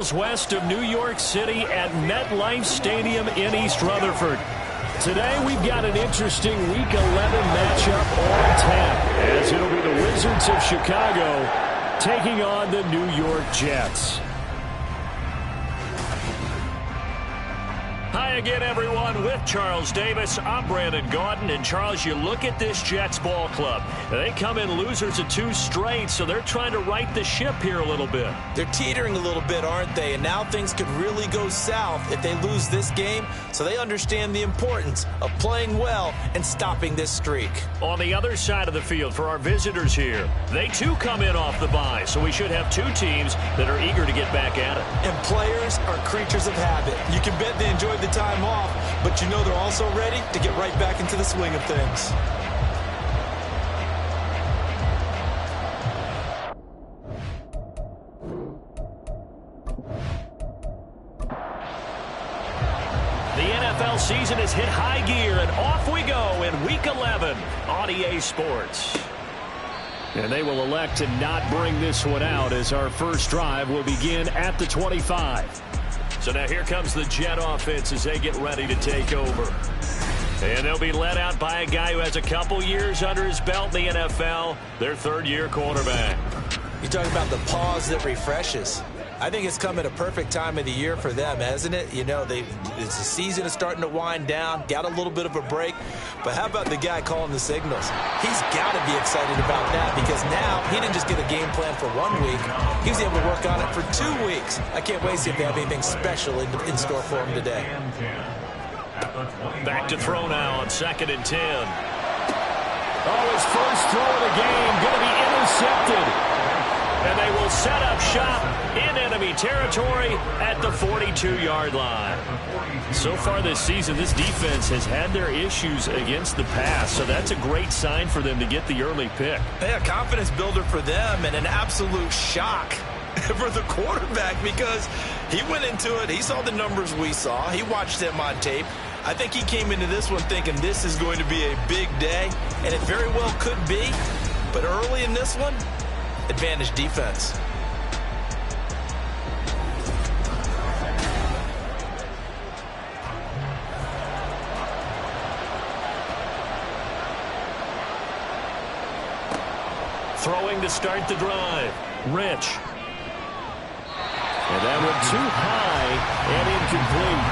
West of New York City at MetLife Stadium in East Rutherford. Today we've got an interesting Week 11 matchup on tap, as it'll be the Wizards of Chicago taking on the New York Jets. Hi again, everyone. With Charles Davis, I'm Brandon Gaudin. And, Charles, you look at this Jets ball club. They come in losers of 2 straight, so they're trying to right the ship here a little bit. They're teetering a little bit, aren't they? And now things could really go south if they lose this game, so they understand the importance of playing well and stopping this streak. On the other side of the field for our visitors here, they too come in off the bye, so we should have 2 teams that are eager to get back at it. And players are creatures of habit. You can bet they enjoy the time off, but you know they're also ready to get right back into the swing of things. The NFL season has hit high gear, and off we go in Week 11 on EA Sports. And they will elect to not bring this one out, as our first drive will begin at the 25. So now here comes the Jet offense as they get ready to take over. And they'll be led out by a guy who has a couple years under his belt in the NFL, their third-year quarterback. You talk about the pause that refreshes. I think it's come at a perfect time of the year for them, hasn't it? You know, the season is starting to wind down, got a little bit of a break. But how about the guy calling the signals? He's got to be excited about that, because now he didn't just get a game plan for 1 week. He was able to work on it for 2 weeks. I can't wait to see if they have anything special in store for him today. Back to throw now on 2nd and 10. Oh, his first throw of the game going to be intercepted. And they will set up shop in enemy territory at the 42-yard line. So far this season, this defense has had their issues against the pass, so that's a great sign for them to get the early pick. Yeah, confidence builder for them, and an absolute shock for the quarterback, because he went into it, he saw the numbers we saw, he watched them on tape. I think he came into this one thinking this is going to be a big day, and it very well could be, but early in this one, advantage defense. Throwing to start the drive. Rich. And that one too high and incomplete.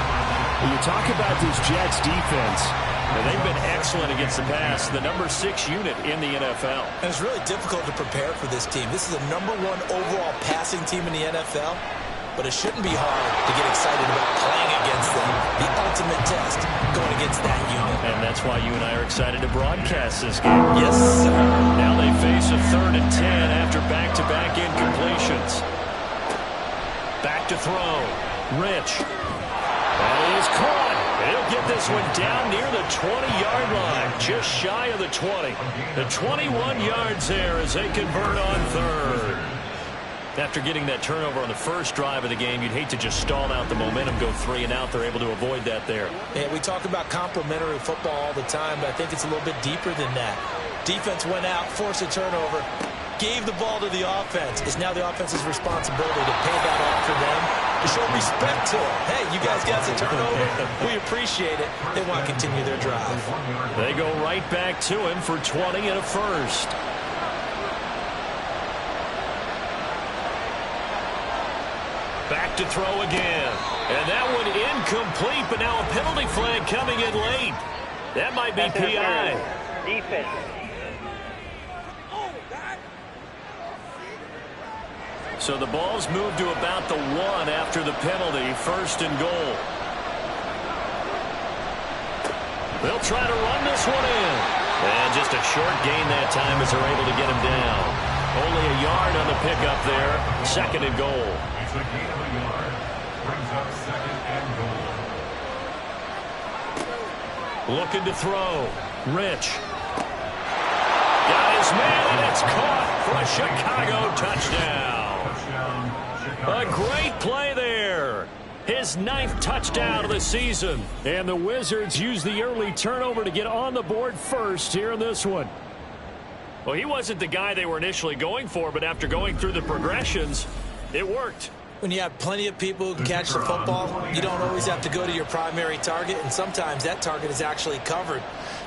When you talk about this Jets defense, and they've been excellent against the pass, the number 6 unit in the NFL. And it's really difficult to prepare for this team. This is the number 1 overall passing team in the NFL, but it shouldn't be hard to get excited about playing against them. The ultimate test, going against that unit. And that's why you and I are excited to broadcast this game. Yes, sir. Now they face a 3rd and 10 after back-to-back incompletions. Back to throw. Rich. That is caught. He'll get this one down near the 20-yard line, just shy of the 20. The 21 yards there as they convert on 3rd. After getting that turnover on the first drive of the game, you'd hate to just stall out the momentum, go 3 and out. They're able to avoid that there. Yeah, we talk about complementary football all the time, but I think it's a little bit deeper than that. Defense went out, forced a turnover, gave the ball to the offense. It's now the offense's responsibility to pay that off for them, to show respect to them. Hey, you guys got the turnover. We appreciate it. They want to continue their drive. They go right back to him for 20 and a first. Back to throw again. And that one incomplete, but now a penalty flag coming in late. That might be PI. Defense. So the ball's moved to about the 1 after the penalty, 1st and goal. They'll try to run this one in. And just a short gain that time as they're able to get him down. Only a yard on the pickup there, 2nd and goal. It's a gain of a yard. Brings up 2nd and goal. Looking to throw. Rich. Got his man, and it's caught for a Chicago touchdown. A great play there. His 9th touchdown of the season. And the Wizards use the early turnover to get on the board first here in this one. Well, he wasn't the guy they were initially going for, but after going through the progressions, it worked. When you have plenty of people who can catch the football, you don't always have to go to your primary target, and sometimes that target is actually covered.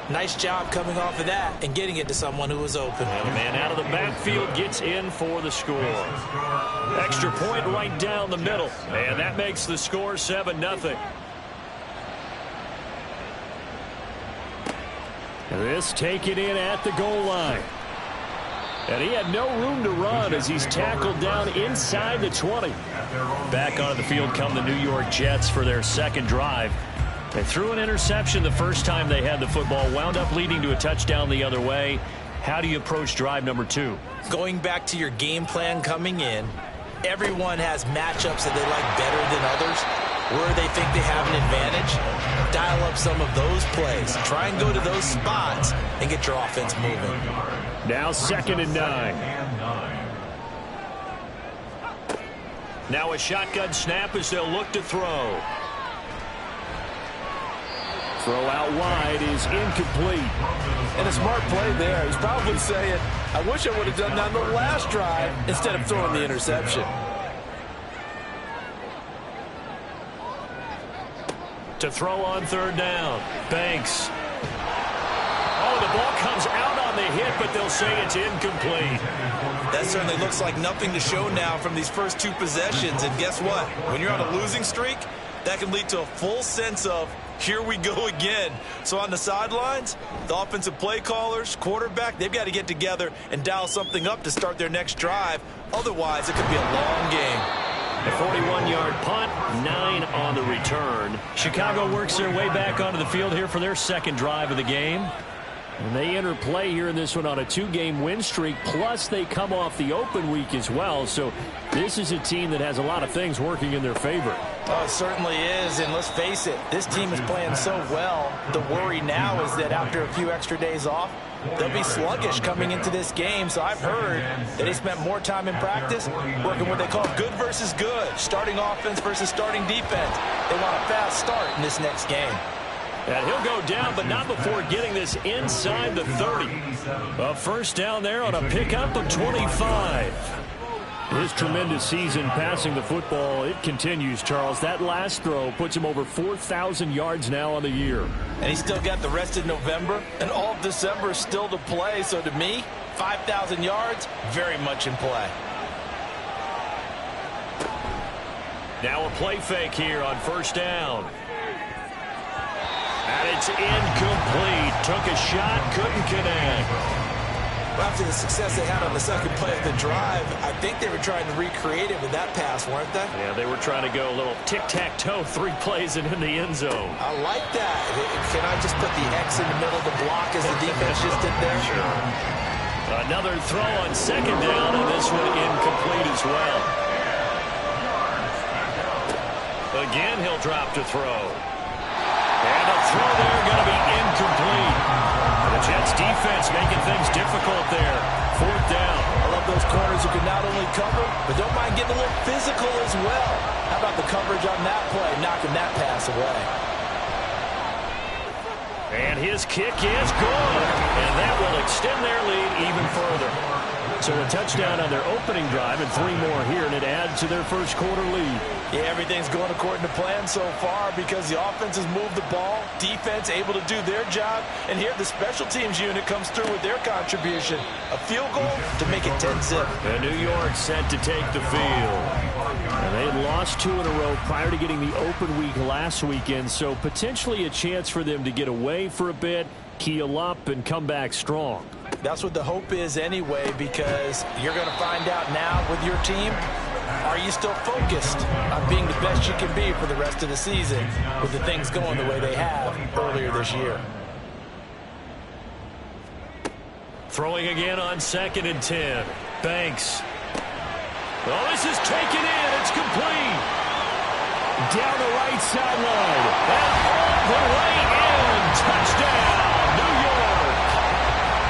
Nice job coming off of that and getting it to someone who was open. And the man out of the backfield gets in for the score. Extra point right down the middle, and that makes the score 7-0. This taken in at the goal line. And he had no room to run as he's tackled down inside the 20. Back onto the field come the New York Jets for their second drive. They threw an interception the first time they had the football, wound up leading to a touchdown the other way. How do you approach drive number 2? Going back to your game plan coming in, everyone has matchups that they like better than others, where they think they have an advantage. Dial up some of those plays. Try and go to those spots and get your offense moving. Now 2nd and 9. Now a shotgun snap as they'll look to throw. Throw out wide is incomplete. And a smart play there. He's probably saying, I wish I would have done that on the last drive instead of throwing the interception. To throw on 3rd down. Banks. Oh, the ball comes out on the hit, but they'll say it's incomplete. That certainly looks like nothing to show now from these first 2 possessions. And guess what? When you're on a losing streak, that can lead to a full sense of, here we go again. So on the sidelines, the offensive play callers, quarterback, they've got to get together and dial something up to start their next drive. Otherwise, it could be a long game. A 41-yard punt, 9 on the return. Chicago works their way back onto the field here for their second drive of the game. And they enter play here in this one on a 2-game win streak, plus they come off the open week as well. So this is a team that has a lot of things working in their favor. Oh, it certainly is, and let's face it, this team is playing so well. The worry now is that after a few extra days off, they'll be sluggish coming into this game. So I've heard that he spent more time in practice working what they call good versus good, starting offense versus starting defense. They want a fast start in this next game. And he'll go down, but not before getting this inside the 30. A first down there on a pickup of 25. His tremendous season passing the football, it continues, Charles. That last throw puts him over 4,000 yards now on the year. And he's still got the rest of November and all of December still to play. So to me, 5,000 yards, very much in play. Now a play fake here on first down. And it's incomplete. Took a shot, couldn't connect. Well, after the success they had on the second play of the drive, I think they were trying to recreate it with that pass, weren't they? Yeah, they were trying to go a little tic-tac-toe, 3 plays and in the end zone. I like that. Can I just put the X in the middle of the block as the defense just did there? Sure. Another throw on 2nd down, and this one incomplete as well. Again, he'll drop to throw. And a throw there going to be incomplete. And the Jets defense making things difficult there. 4th down. I love those corners who can not only cover, but don't mind getting a little physical as well. How about the coverage on that play, knocking that pass away? And his kick is good. And that will extend their lead even further. So a touchdown on their opening drive and 3 more here, and it adds to their first quarter lead. Yeah, everything's going according to plan so far because the offense has moved the ball, defense able to do their job, and here the special teams unit comes through with their contribution. A field goal to make it 10-zip. And New York set to take the field. And they had lost 2 in a row prior to getting the open week last weekend, so potentially a chance for them to get away for a bit, keel up, and come back strong. That's what the hope is anyway, because you're going to find out now with your team, are you still focused on being the best you can be for the rest of the season with the things going the way they have earlier this year? Throwing again on 2nd and 10. Banks. Oh, this is taken in. It's complete. Down the right sideline. And all the way in. Touchdown, New York.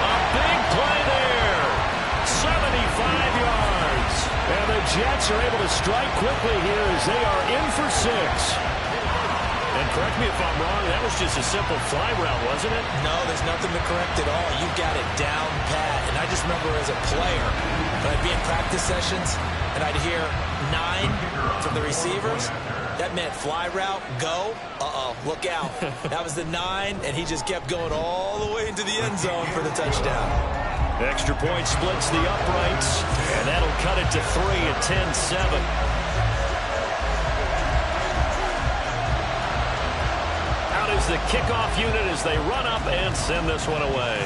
A big play there. 75 yards. And the Jets are able to strike quickly here as they are in for 6. And correct me if I'm wrong, that was just a simple fly route, wasn't it? No, there's nothing to correct at all. You got it down pat. And I just remember as a player, when I'd be in practice sessions and I'd hear 9 from the receivers, that meant fly route, go. Uh-oh, look out. That was the 9, and he just kept going all the way into the end zone for the touchdown. Extra point splits the uprights, and that'll cut it to 3 at 10-7. Out is the kickoff unit as they run up and send this one away.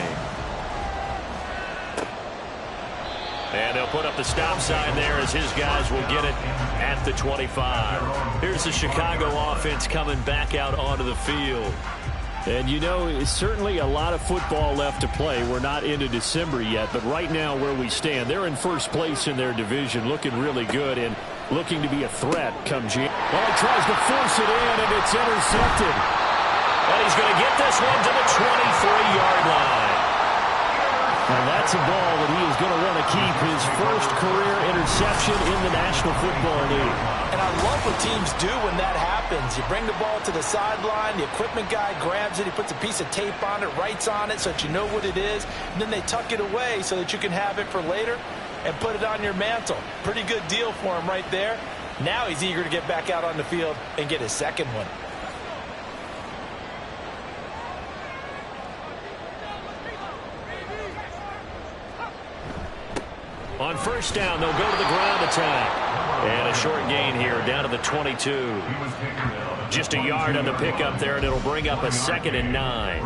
And they'll put up the stop sign there as his guys will get it at the 25. Here's the Chicago offense coming back out onto the field. And, you know, it's certainly a lot of football left to play. We're not into December yet, but right now where we stand, they're in first place in their division, looking really good and looking to be a threat come January. Well, he tries to force it in, and it's intercepted. And he's going to get this one to the 23-yard line. And that's a ball that he is going to want to keep, his first career interception in the National Football League. And I love what teams do when that happens. You bring the ball to the sideline, the equipment guy grabs it, he puts a piece of tape on it, writes on it so that you know what it is, and then they tuck it away so that you can have it for later and put it on your mantle. Pretty good deal for him right there. Now he's eager to get back out on the field and get his second one. On first down, they'll go to the ground attack. And a short gain here down to the 22. Just a yard on the pickup there, and it'll bring up a 2nd and 9.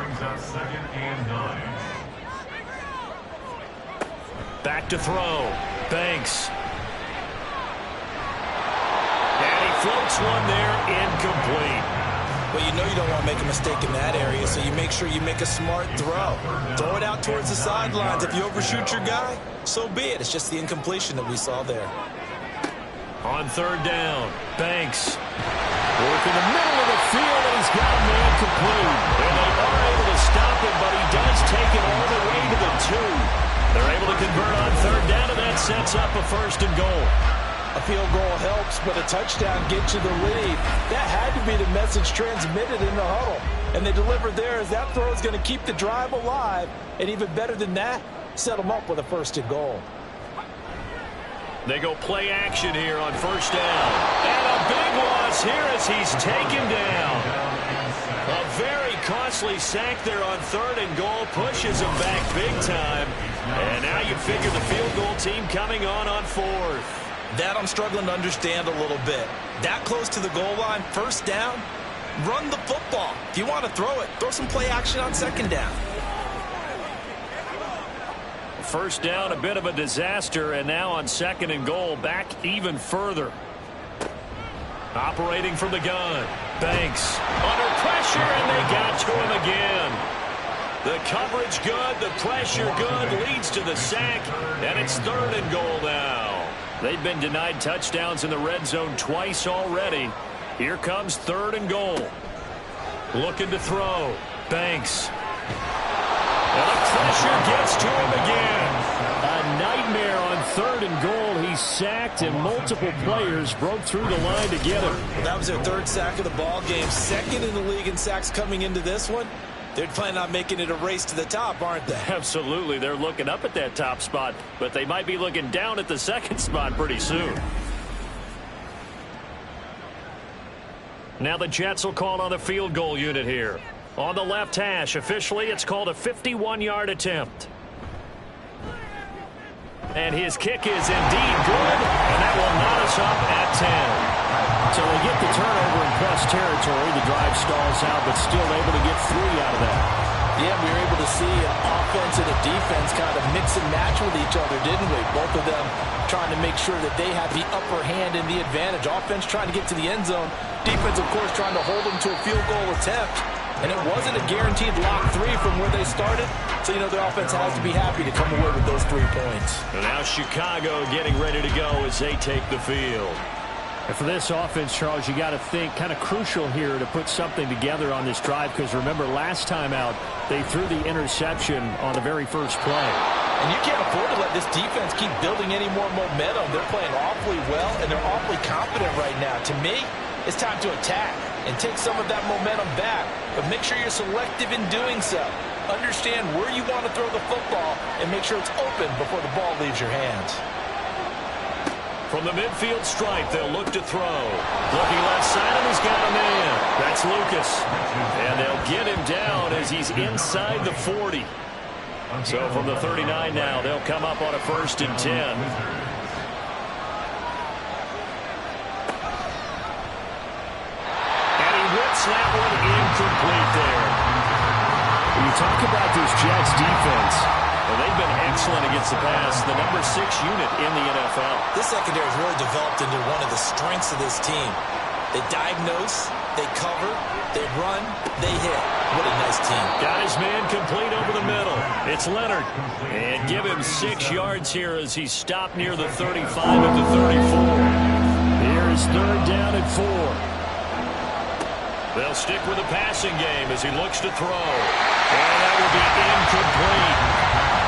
Back to throw. Banks. And he floats one there, incomplete. Well, you know you don't want to make a mistake in that area, so you make sure you make a smart throw. Throw it out towards the sidelines. If you overshoot your guy, so be it. It's just the incompletion that we saw there. On third down, Banks. Work in the middle of the field, and he's got a man complete. And they are able to stop him, but he does take it all the way to the 2. They're able to convert on third down, and that sets up a 1st and goal. A field goal helps, but a touchdown gets you the lead. That had to be the message transmitted in the huddle. And they delivered there as that throw is going to keep the drive alive. And even better than that, set them up with a 1st and goal. They go play action here on first down. And a big loss here as he's taken down. A very costly sack there on 3rd and goal. Pushes him back big time. And now you figure the field goal team coming on 4th. That I'm struggling to understand a little bit. That close to the goal line, first down, run the football. If you want to throw it, throw some play action on 2nd down. First down, a bit of a disaster, and now on 2nd and goal, back even further. Operating from the gun, Banks under pressure, and they got to him again. The coverage good, the pressure good, leads to the sack, and it's 3rd and goal now. They've been denied touchdowns in the red zone twice already. Here comes 3rd and goal. Looking to throw. Banks. And the pressure gets to him again. A nightmare on 3rd and goal. He's sacked, and multiple players broke through the line to get him. That was their 3rd sack of the ball game. 2nd in the league in sacks coming into this one. They're planning on making it a race to the top, aren't they? Absolutely. They're looking up at that top spot, but they might be looking down at the 2nd spot pretty soon. Now the Jets will call on the field goal unit here. On the left hash, officially, it's called a 51-yard attempt. And his kick is indeed good, and that will knot us up at 10. So they get the turnover in press territory. The drive stalls out, but still able to get 3 out of that. Yeah, we were able to see an offense and a defense kind of mix and match with each other, didn't we? Both of them trying to make sure that they have the upper hand and the advantage. Offense trying to get to the end zone. Defense, of course, trying to hold them to a field goal attempt. And it wasn't a guaranteed lock 3 from where they started. So, you know, their offense has to be happy to come away with those 3 points. And now Chicago getting ready to go as they take the field. And for this offense, Charles, you got to think kind of crucial here to put something together on this drive, because remember last time out they threw the interception on the very first play. And you can't afford to let this defense keep building any more momentum. They're playing awfully well, and they're awfully confident right now. To me, it's time to attack and take some of that momentum back. But make sure you're selective in doing so. Understand where you want to throw the football and make sure it's open before the ball leaves your hands. From the midfield stripe, they'll look to throw. Looking left side, and he's got a man. That's Lucas. And they'll get him down as he's inside the 40. So from the 39 now, they'll come up on a 1st and 10. And he whips that one incomplete there. When you talk about this Jets defense, well, they've been excellent against the pass, the number 6 unit in the NFL. This secondary has really developed into one of the strengths of this team. They diagnose, they cover, they run, they hit. What a nice team. Got his man complete over the middle. It's Leonard. And give him 6 yards here as he's stopped near the 35 at the 34. Here's 3rd down and 4. They'll stick with the passing game as he looks to throw. And that will be incomplete.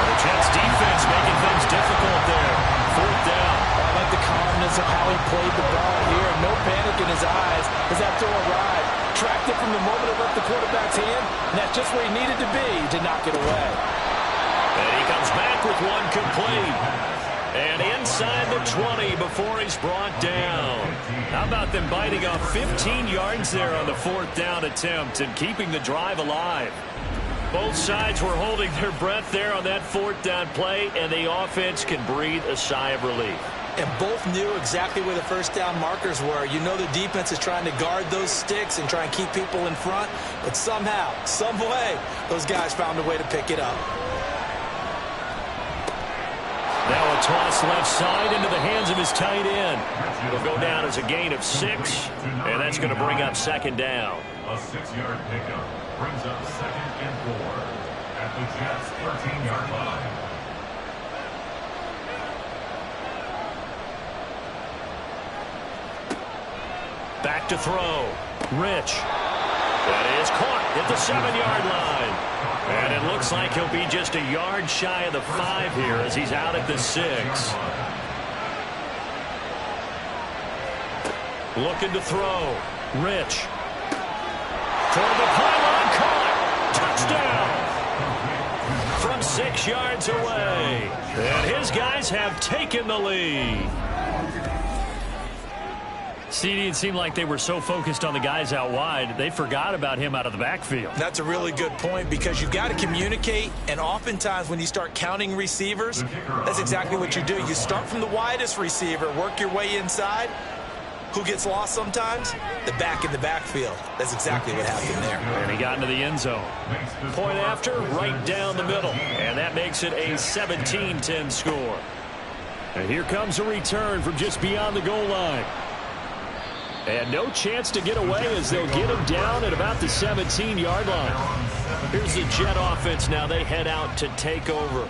The Jets defense making things difficult there. 4th down. I like the calmness of how he played the ball here. No panic in his eyes as that throw arrived. Tracked it from the moment it left the quarterback's hand, and that's just where he needed to be to knock it away. And he comes back with one complete. And inside the 20 before he's brought down. How about them biting off 15 yards there on the 4th down attempt and keeping the drive alive? Both sides were holding their breath there on that 4th down play, and the offense can breathe a sigh of relief. And both knew exactly where the 1st down markers were. You know the defense is trying to guard those sticks and try and keep people in front, but somehow, some way, those guys found a way to pick it up. Now a toss left side into the hands of his tight end. It'll go down as a gain of 6, and that's going to bring up 2nd down. A 6-yard pickup brings up 2nd and 4 at the Jets' 13-yard line. Back to throw. Rich. That is caught at the 7-yard line. And it looks like he'll be just a yard shy of the 5 here as he's out at the 6. Looking to throw. Rich. Toward the pylon, caught. Touchdown. From 6 yards away. And his guys have taken the lead. CD, it seemed like they were so focused on the guys out wide, they forgot about him out of the backfield. That's a really good point because you've got to communicate, and oftentimes when you start counting receivers, that's exactly what you do. You start from the widest receiver, work your way inside. Who gets lost sometimes? The back in the backfield. That's exactly what happened there. And he got into the end zone. Point after, right down the middle. And that makes it a 17-10 score. And here comes a return from just beyond the goal line. And no chance to get away as they'll get him down at about the 17-yard line. Here's the Jet offense now. They head out to take over.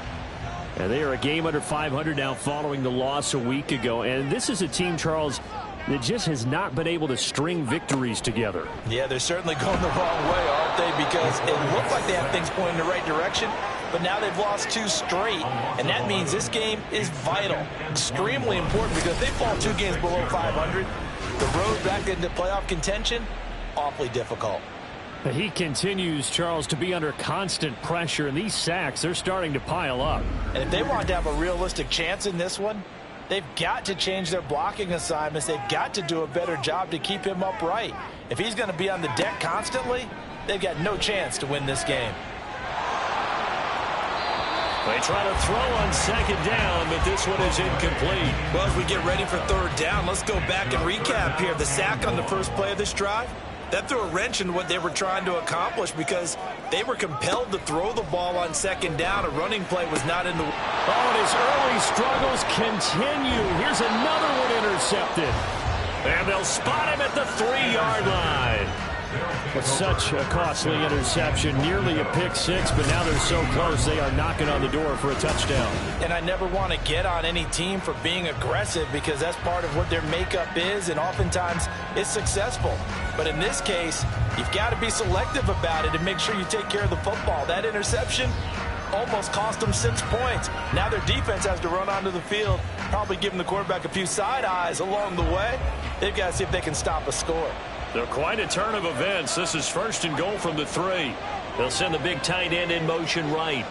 And they are a game under 500 now following the loss a week ago. And this is a team, Charles, that just has not been able to string victories together. Yeah, they're certainly going the wrong way, aren't they? Because it looked like they had things going in the right direction, but now they've lost 2 straight, and that means this game is vital, extremely important, because if they fall 2 games below 500, the road back into playoff contention, awfully difficult. But he continues, Charles, to be under constant pressure, and these sacks, they're starting to pile up. And if they want to have a realistic chance in this one, they've got to change their blocking assignments. They've got to do a better job to keep him upright. If he's going to be on the deck constantly, they've got no chance to win this game. They try to throw on 2nd down, but this one is incomplete. Well, as we get ready for 3rd down, let's go back and recap here. The sack on the first play of this drive, that threw a wrench in what they were trying to accomplish because they were compelled to throw the ball on 2nd down. A running play was not in the... Oh, and his early struggles continue. Here's another one intercepted. And they'll spot him at the 3-yard line. But such a costly interception, nearly a pick 6, but now they're so close they are knocking on the door for a touchdown. And I never want to get on any team for being aggressive because that's part of what their makeup is, and oftentimes it's successful. But in this case, you've got to be selective about it and make sure you take care of the football. That interception almost cost them 6 points. Now their defense has to run onto the field, probably giving the quarterback a few side eyes along the way. They've got to see if they can stop a score. They're quite a turn of events. This is 1st and goal from the 3. They'll send the big tight end in motion right.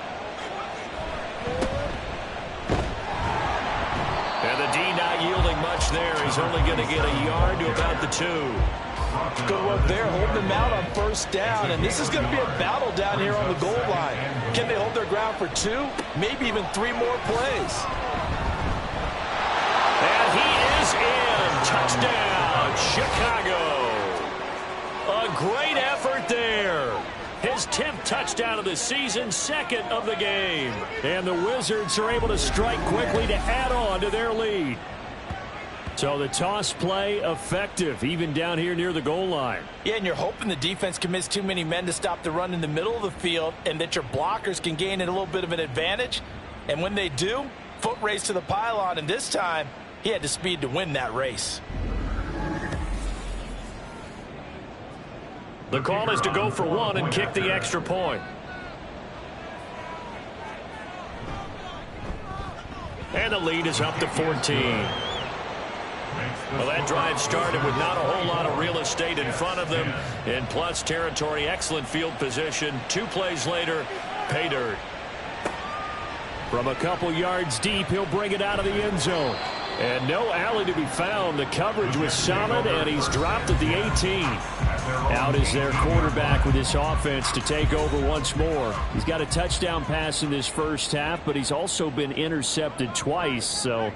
And the D not yielding much there. He's only going to get a yard to about the 2. Good work there, holding them out on 1st down. And this is going to be a battle down here on the goal line. Can they hold their ground for 2, maybe even 3 more plays? And he is in. Touchdown, Chicago. A great effort there. His 10th touchdown of the season, 2nd of the game. And the Wizards are able to strike quickly to add on to their lead. So the toss play effective, even down here near the goal line. Yeah, and you're hoping the defense commits too many men to stop the run in the middle of the field and that your blockers can gain a little bit of an advantage. And when they do, foot race to the pylon, and this time he had the speed to win that race. The call is to go for 1 and kick the extra point. And the lead is up to 14. Well, that drive started with not a whole lot of real estate in front of them. In plus territory, excellent field position. 2 plays later, pay dirt. From a couple yards deep, he'll bring it out of the end zone. And no alley to be found. The coverage was solid, and he's dropped at the 18. Out is their quarterback with this offense to take over once more. He's got a touchdown pass in this first half, but he's also been intercepted twice, so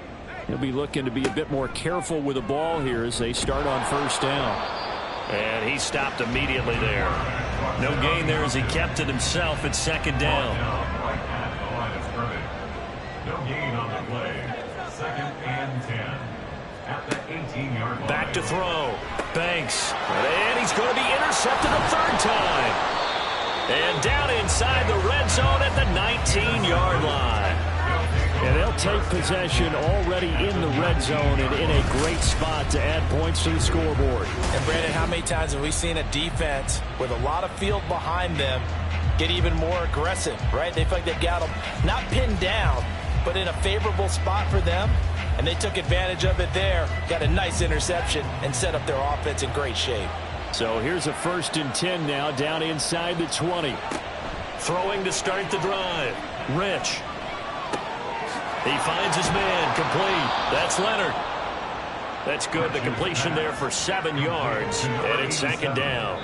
he'll be looking to be a bit more careful with the ball here as they start on 1st down. And he stopped immediately there. No gain there as he kept it himself at 2nd down. No gain on the play. 2nd and 10. At the 18-yard line. Back to throw. Banks. And he's going to be intercepted a 3rd time. And down inside the red zone at the 19-yard line. And they'll take possession already in the red zone and in a great spot to add points to the scoreboard. And Brandon, how many times have we seen a defense with a lot of field behind them get even more aggressive, right? They feel like they've got them not pinned down, but in a favorable spot for them. And they took advantage of it there, got a nice interception, and set up their offense in great shape. So here's a 1st and 10 now, down inside the 20. Throwing to start the drive. Rich. He finds his man, complete. That's Leonard. That's good. The completion there for 7 yards, and it's 2nd down.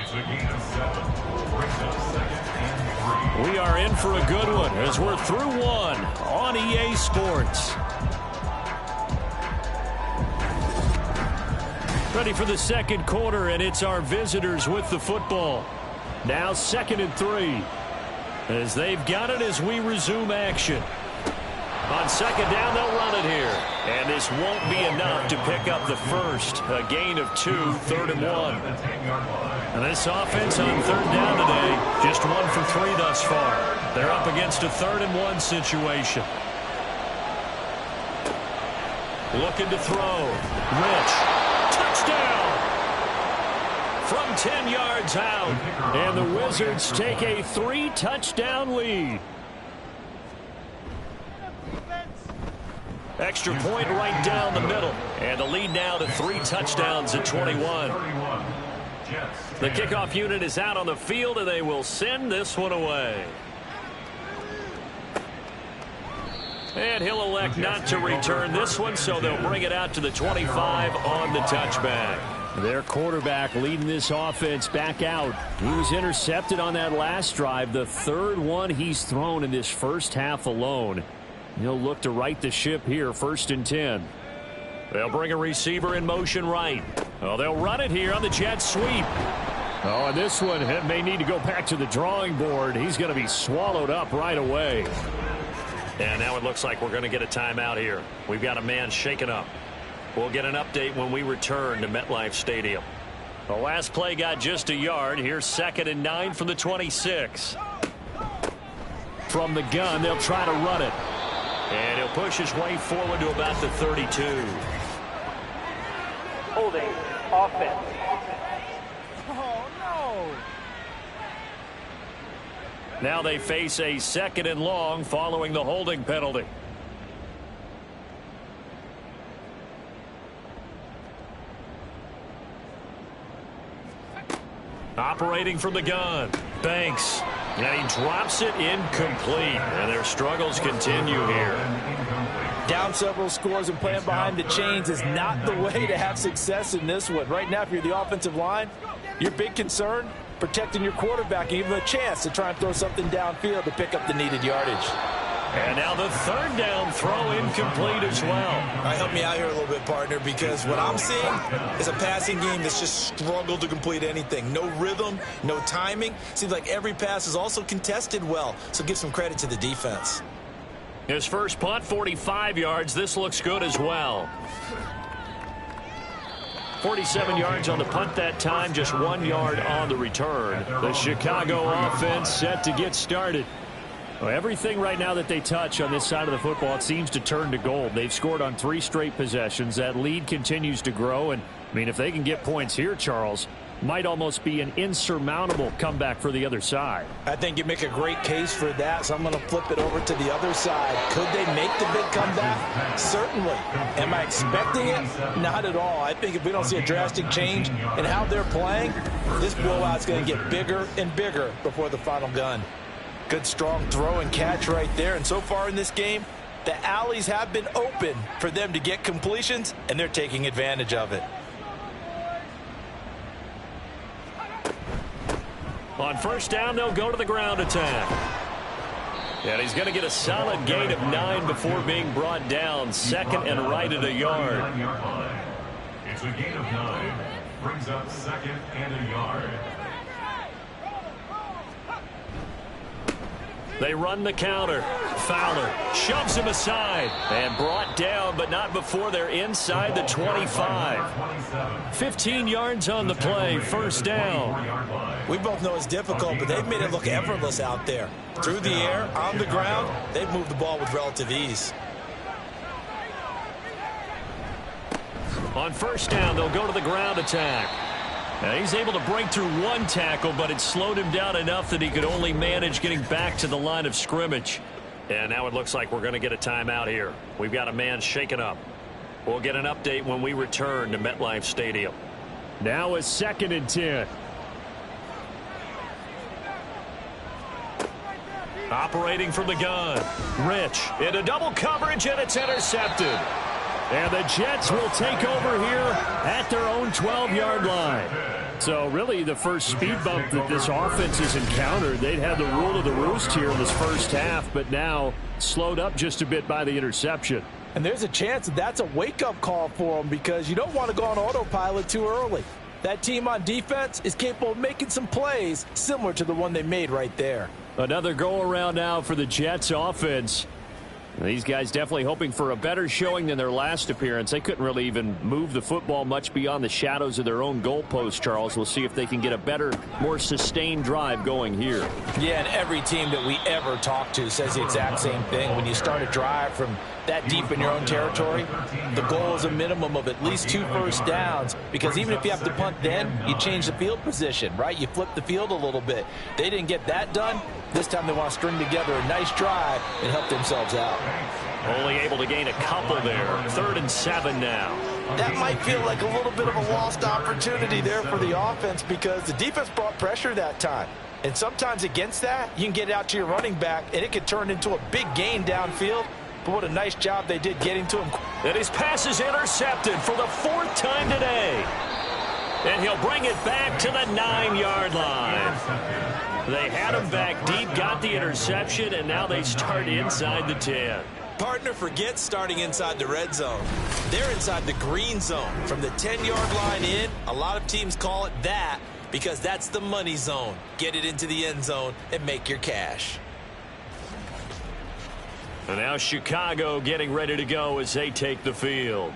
It's a gain of 7. Brings up 2nd and 3. We are in for a good one as we're through 1 on EA Sports. Ready for the 2nd quarter, and it's our visitors with the football. Now 2nd and 3 as they've got it as we resume action. On 2nd down, they'll run it here. And this won't be enough to pick up the first. A gain of 2, 3rd and 1. And this offense on 3rd down today, just 1 for 3 thus far. They're up against a 3rd and 1 situation. Looking to throw. Rich. Touchdown! From 10 yards out. And the Wizards take a 3-touchdown lead. Extra point right down the middle. And the lead now to 3 touchdowns at 21. The kickoff unit is out on the field, and they will send this one away. And he'll elect not to return this one, so they'll bring it out to the 25 on the touchback. Their quarterback leading this offense back out. He was intercepted on that last drive, the 3rd one he's thrown in this first half alone. He'll look to right the ship here, 1st and 10. They'll bring a receiver in motion right. Oh, they'll run it here on the jet sweep. Oh, and this one may need to go back to the drawing board. He's going to be swallowed up right away. And now it looks like we're going to get a timeout here. We've got a man shaken up. We'll get an update when we return to MetLife Stadium. The last play got just a yard. Here's 2nd and 9 from the 26. From the gun, they'll try to run it. And he'll push his way forward to about the 32. Holding offense. Oh, no. Now they face a 2nd and long following the holding penalty. Operating from the gun, Banks. And he drops it incomplete. And their struggles continue here. Down several scores and playing behind the chains is not the way to have success in this one. Right now, if you're the offensive line, your big concern, protecting your quarterback, and give him a chance to try and throw something downfield to pick up the needed yardage. And now the third down throw incomplete as well. All right, help me out here a little bit, partner, because what I'm seeing is a passing game that's just struggled to complete anything. No rhythm, no timing. Seems like every pass is also contested well, so give some credit to the defense. His first punt, 45 yards. This looks good as well. 47 yards on the punt that time, just 1 yard on the return. The Chicago offense set to get started. Well, everything right now that they touch on this side of the football, it seems to turn to gold. They've scored on 3 straight possessions. That lead continues to grow. And, I mean, if they can get points here, Charles, might almost be an insurmountable comeback for the other side. I think you make a great case for that, so I'm going to flip it over to the other side. Could they make the big comeback? Certainly. Am I expecting it? Not at all. I think if we don't see a drastic change in how they're playing, this blowout's going to get bigger and bigger before the final gun. Good strong throw and catch right there. And so far in this game, the alleys have been open for them to get completions, and they're taking advantage of it. On first down, they'll go to the ground attack. And he's going to get a solid gain of 9 before being brought down. Second and right at a yard. It's a gain of 9. Brings up second and a yard. They run the counter. Fowler shoves him aside and brought down, but not before they're inside the 25. 15 yards on the play, first down. We both know it's difficult, but they've made it look effortless out there. Through the air, on the ground, they've moved the ball with relative ease. On first down, they'll go to the ground attack. Now he's able to break through 1 tackle, but it slowed him down enough that he could only manage getting back to the line of scrimmage. And now it looks like we're going to get a timeout here. We've got a man shaken up. We'll get an update when we return to MetLife Stadium. Now a 2nd and 10. Operating from the gun. Rich into double coverage, and it's intercepted. And the Jets will take over here at their own 12-yard line. So really the first speed bump that this offense has encountered, they'd had the rule of the roost here in this first half, but now slowed up just a bit by the interception. And there's a chance that that's a wake-up call for them, because you don't want to go on autopilot too early. That team on defense is capable of making some plays similar to the one they made right there. Another go-around now for the Jets offense. These guys definitely hoping for a better showing than their last appearance. They couldn't really even move the football much beyond the shadows of their own goalpost, Charles. We'll see if they can get a better, more sustained drive going here. Yeah, and every team that we ever talk to says the exact same thing. When you start a drive from that deep in your own territory, the goal is a minimum of at least 2 first downs, because even if you have to punt then, you change the field position, right? You flip the field a little bit. They didn't get that done. This time they want to string together a nice drive and help themselves out. Only able to gain a couple there. 3rd and 7 now. That might feel like a little bit of a lost opportunity there for the offense, because the defense brought pressure that time. And sometimes against that, you can get it out to your running back, and it could turn into a big gain downfield. But what a nice job they did getting to him. And his pass is intercepted for the 4th time today. And he'll bring it back to the 9-yard line. They had him back deep, got the interception, and now they start inside the 10. Partner, forget starting inside the red zone. They're inside the green zone. From the 10-yard line in, a lot of teams call it that because that's the money zone. Get it into the end zone and make your cash. And now Chicago getting ready to go as they take the field.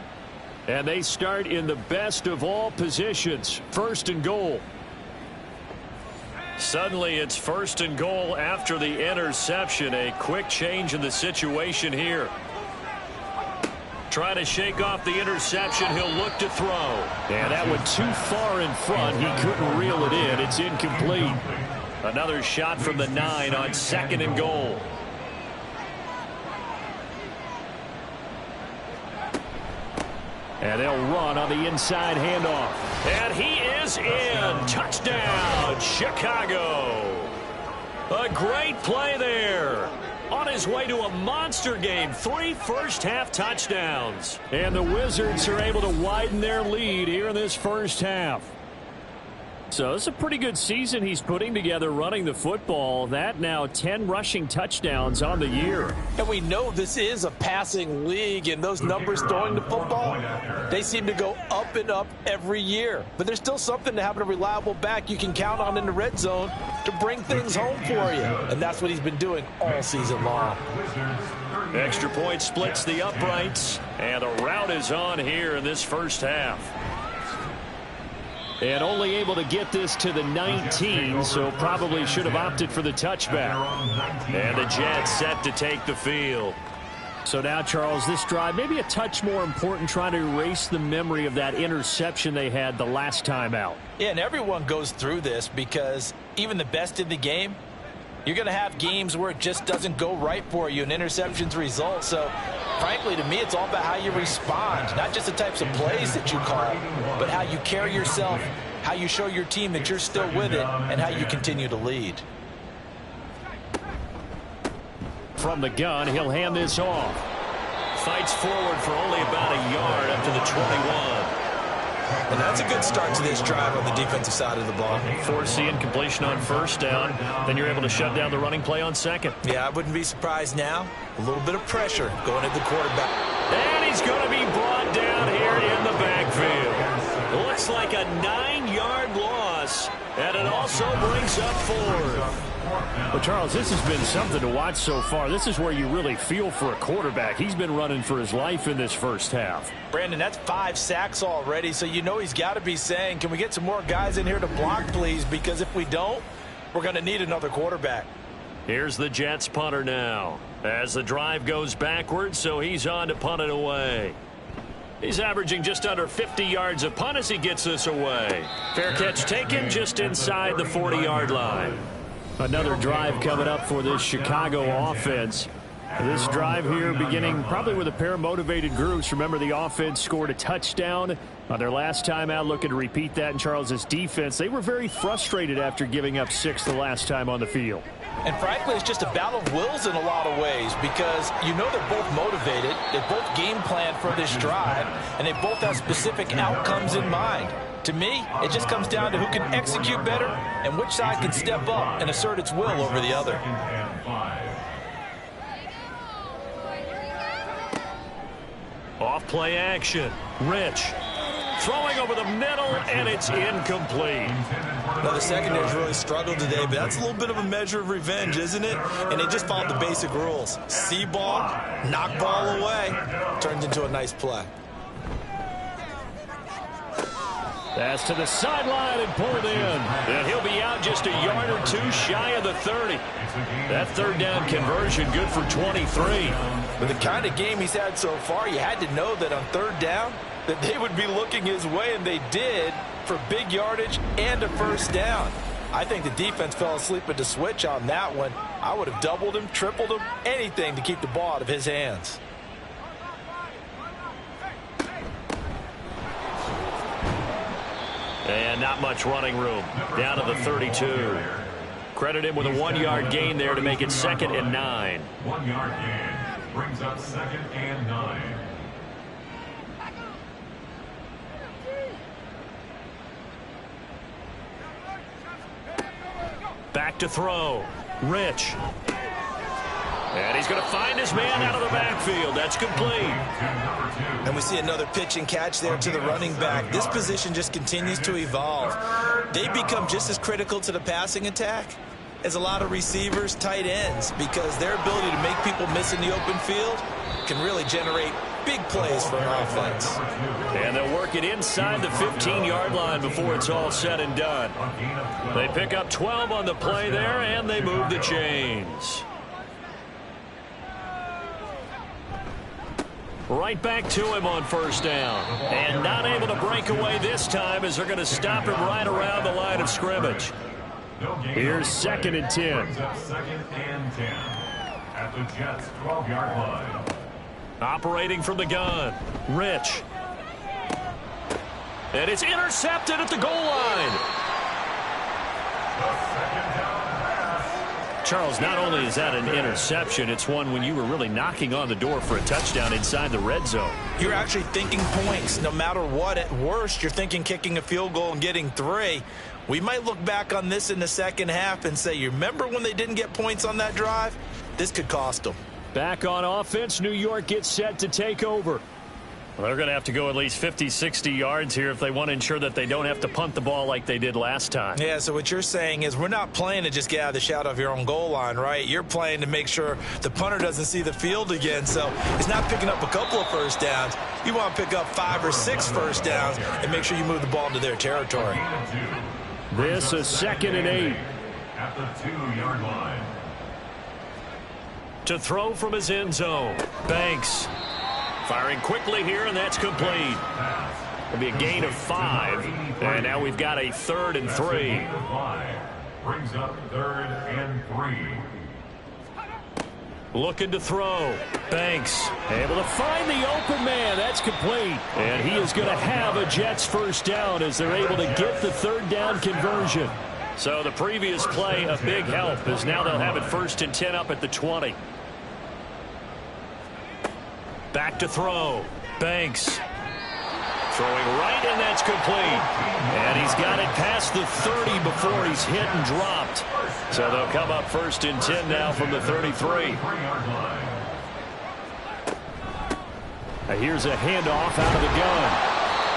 And they start in the best of all positions, 1st and goal. Suddenly it's 1st and goal after the interception. A quick change in the situation here. Trying to shake off the interception. He'll look to throw. And that went too far in front. He couldn't reel it in. It's incomplete. Another shot from the 9 on 2nd and goal. And they'll run on the inside handoff. And he is in. Touchdown, Chicago. A great play there. On his way to a monster game, 3 first-half touchdowns. And the Wizards are able to widen their lead here in this first half. So it's a pretty good season he's putting together running the football. That now 10 rushing touchdowns on the year. And we know this is a passing league, and those numbers throwing the football, they seem to go up and up every year. But there's still something to having a reliable back you can count on in the red zone to bring things home for you. And that's what he's been doing all season long. Extra point splits the uprights, and a route is on here in this first half. And only able to get this to the 19, so probably should have opted for the touchback. And the Jets set to take the field. So now, Charles, this drive maybe a touch more important, trying to erase the memory of that interception they had the last time out. Yeah, and everyone goes through this because even the best in the game, you're going to have games where it just doesn't go right for you and interceptions result. So, frankly, to me, it's all about how you respond, not just the types of plays that you call, but how you carry yourself, how you show your team that you're still with it, and how you continue to lead. From the gun, he'll hand this off. Fights forward for only about a yard up to the 21. And that's a good start to this drive on the defensive side of the ball. Force the incompletion on first down. Then you're able to shut down the running play on second. Yeah, I wouldn't be surprised now. A little bit of pressure going at the quarterback. And he's going to be brought down here in the backfield. Looks like a 9-yard loss. And it also brings up 4th. Well, Charles, this has been something to watch so far. This is where you really feel for a quarterback. He's been running for his life in this first half. Brandon, that's 5 sacks already, so you know he's got to be saying, can we get some more guys in here to block, please? Because if we don't, we're going to need another quarterback. Here's the Jets punter now. As the drive goes backwards, so he's on to punt it away. He's averaging just under 50 yards a punt as he gets this away. Fair catch taken just inside the 40-yard line. Another drive coming up for this Chicago offense. This drive here beginning probably with a pair of motivated groups. Remember, the offense scored a touchdown on their last time out, looking to repeat that in Charles's defense. They were very frustrated after giving up 6 the last time on the field. And frankly, it's just a battle of wills in a lot of ways because you know they're both motivated, they both game plan for this drive, and they both have specific outcomes in mind. To me, it just comes down to who can execute better and which side can step up and assert its will over the other. Off play action. Rich throwing over the middle, and it's incomplete. Now, the secondary's really struggled today, but that's a little bit of a measure of revenge, isn't it? And they just followed the basic rules. See ball, knock ball away. Turns into a nice play. That's to the sideline and pulled in. And he'll be out just a yard or 2 shy of the 30. That third down conversion good for 23. With the kind of game he's had so far, you had to know that on third down that they would be looking his way, and they did, for big yardage and a first down. I think the defense fell asleep at the switch on that one. I would have doubled him, tripled him, anything to keep the ball out of his hands. And not much running room. Down to the 32. Credit him with a 1-yard gain there to make it 2nd and 9. 1-yard gain brings up 2nd and 9. Back to throw. Rich. And he's going to find his man out of the backfield. That's complete. And we see another pitch and catch there to the running back. This position just continues to evolve. They become just as critical to the passing attack as a lot of receivers, tight ends, because their ability to make people miss in the open field can really generate big plays for an offense. And they'll work it inside the 15-yard line before it's all said and done. They pick up 12 on the play there, and they move the chains. Right back to him on first down. And not able to break away this time as they're going to stop him right around the line of scrimmage. Here's 2nd and 10. 2nd and 10 at the Jets' 12-yard line. Operating from the gun. Rich. And it's intercepted at the goal line. Charles, not only is that an interception, it's one when you were really knocking on the door for a touchdown inside the red zone. You're actually thinking points. No matter what, at worst, you're thinking kicking a field goal and getting 3. We might look back on this in the second half and say, you remember when they didn't get points on that drive? This could cost them. Back on offense, New York gets set to take over. Well, they're going to have to go at least 50, 60 yards here if they want to ensure that they don't have to punt the ball like they did last time. Yeah, so what you're saying is we're not playing to just get out of the shadow of your own goal line, right? You're playing to make sure the punter doesn't see the field again. So it's not picking up a couple of first downs. You want to pick up 5 or 6 first downs and make sure you move the ball into their territory. This is 2nd and 8. At the 2-yard line. To throw from his end zone. Banks. Firing quickly here, and that's complete. It'll be a gain of 5. And now we've got a 3rd and 3. Brings up 3rd and 3. Looking to throw. Banks able to find the open man. That's complete. And he is going to have a Jets first down as they're able to get the 3rd down conversion. So the previous play, a big help, as now they'll have it 1st and 10 up at the 20. Back to throw. Banks. Throwing right, and that's complete. And he's got it past the 30 before he's hit and dropped. So they'll come up 1st and 10 now from the 33. Now here's a handoff out of the gun.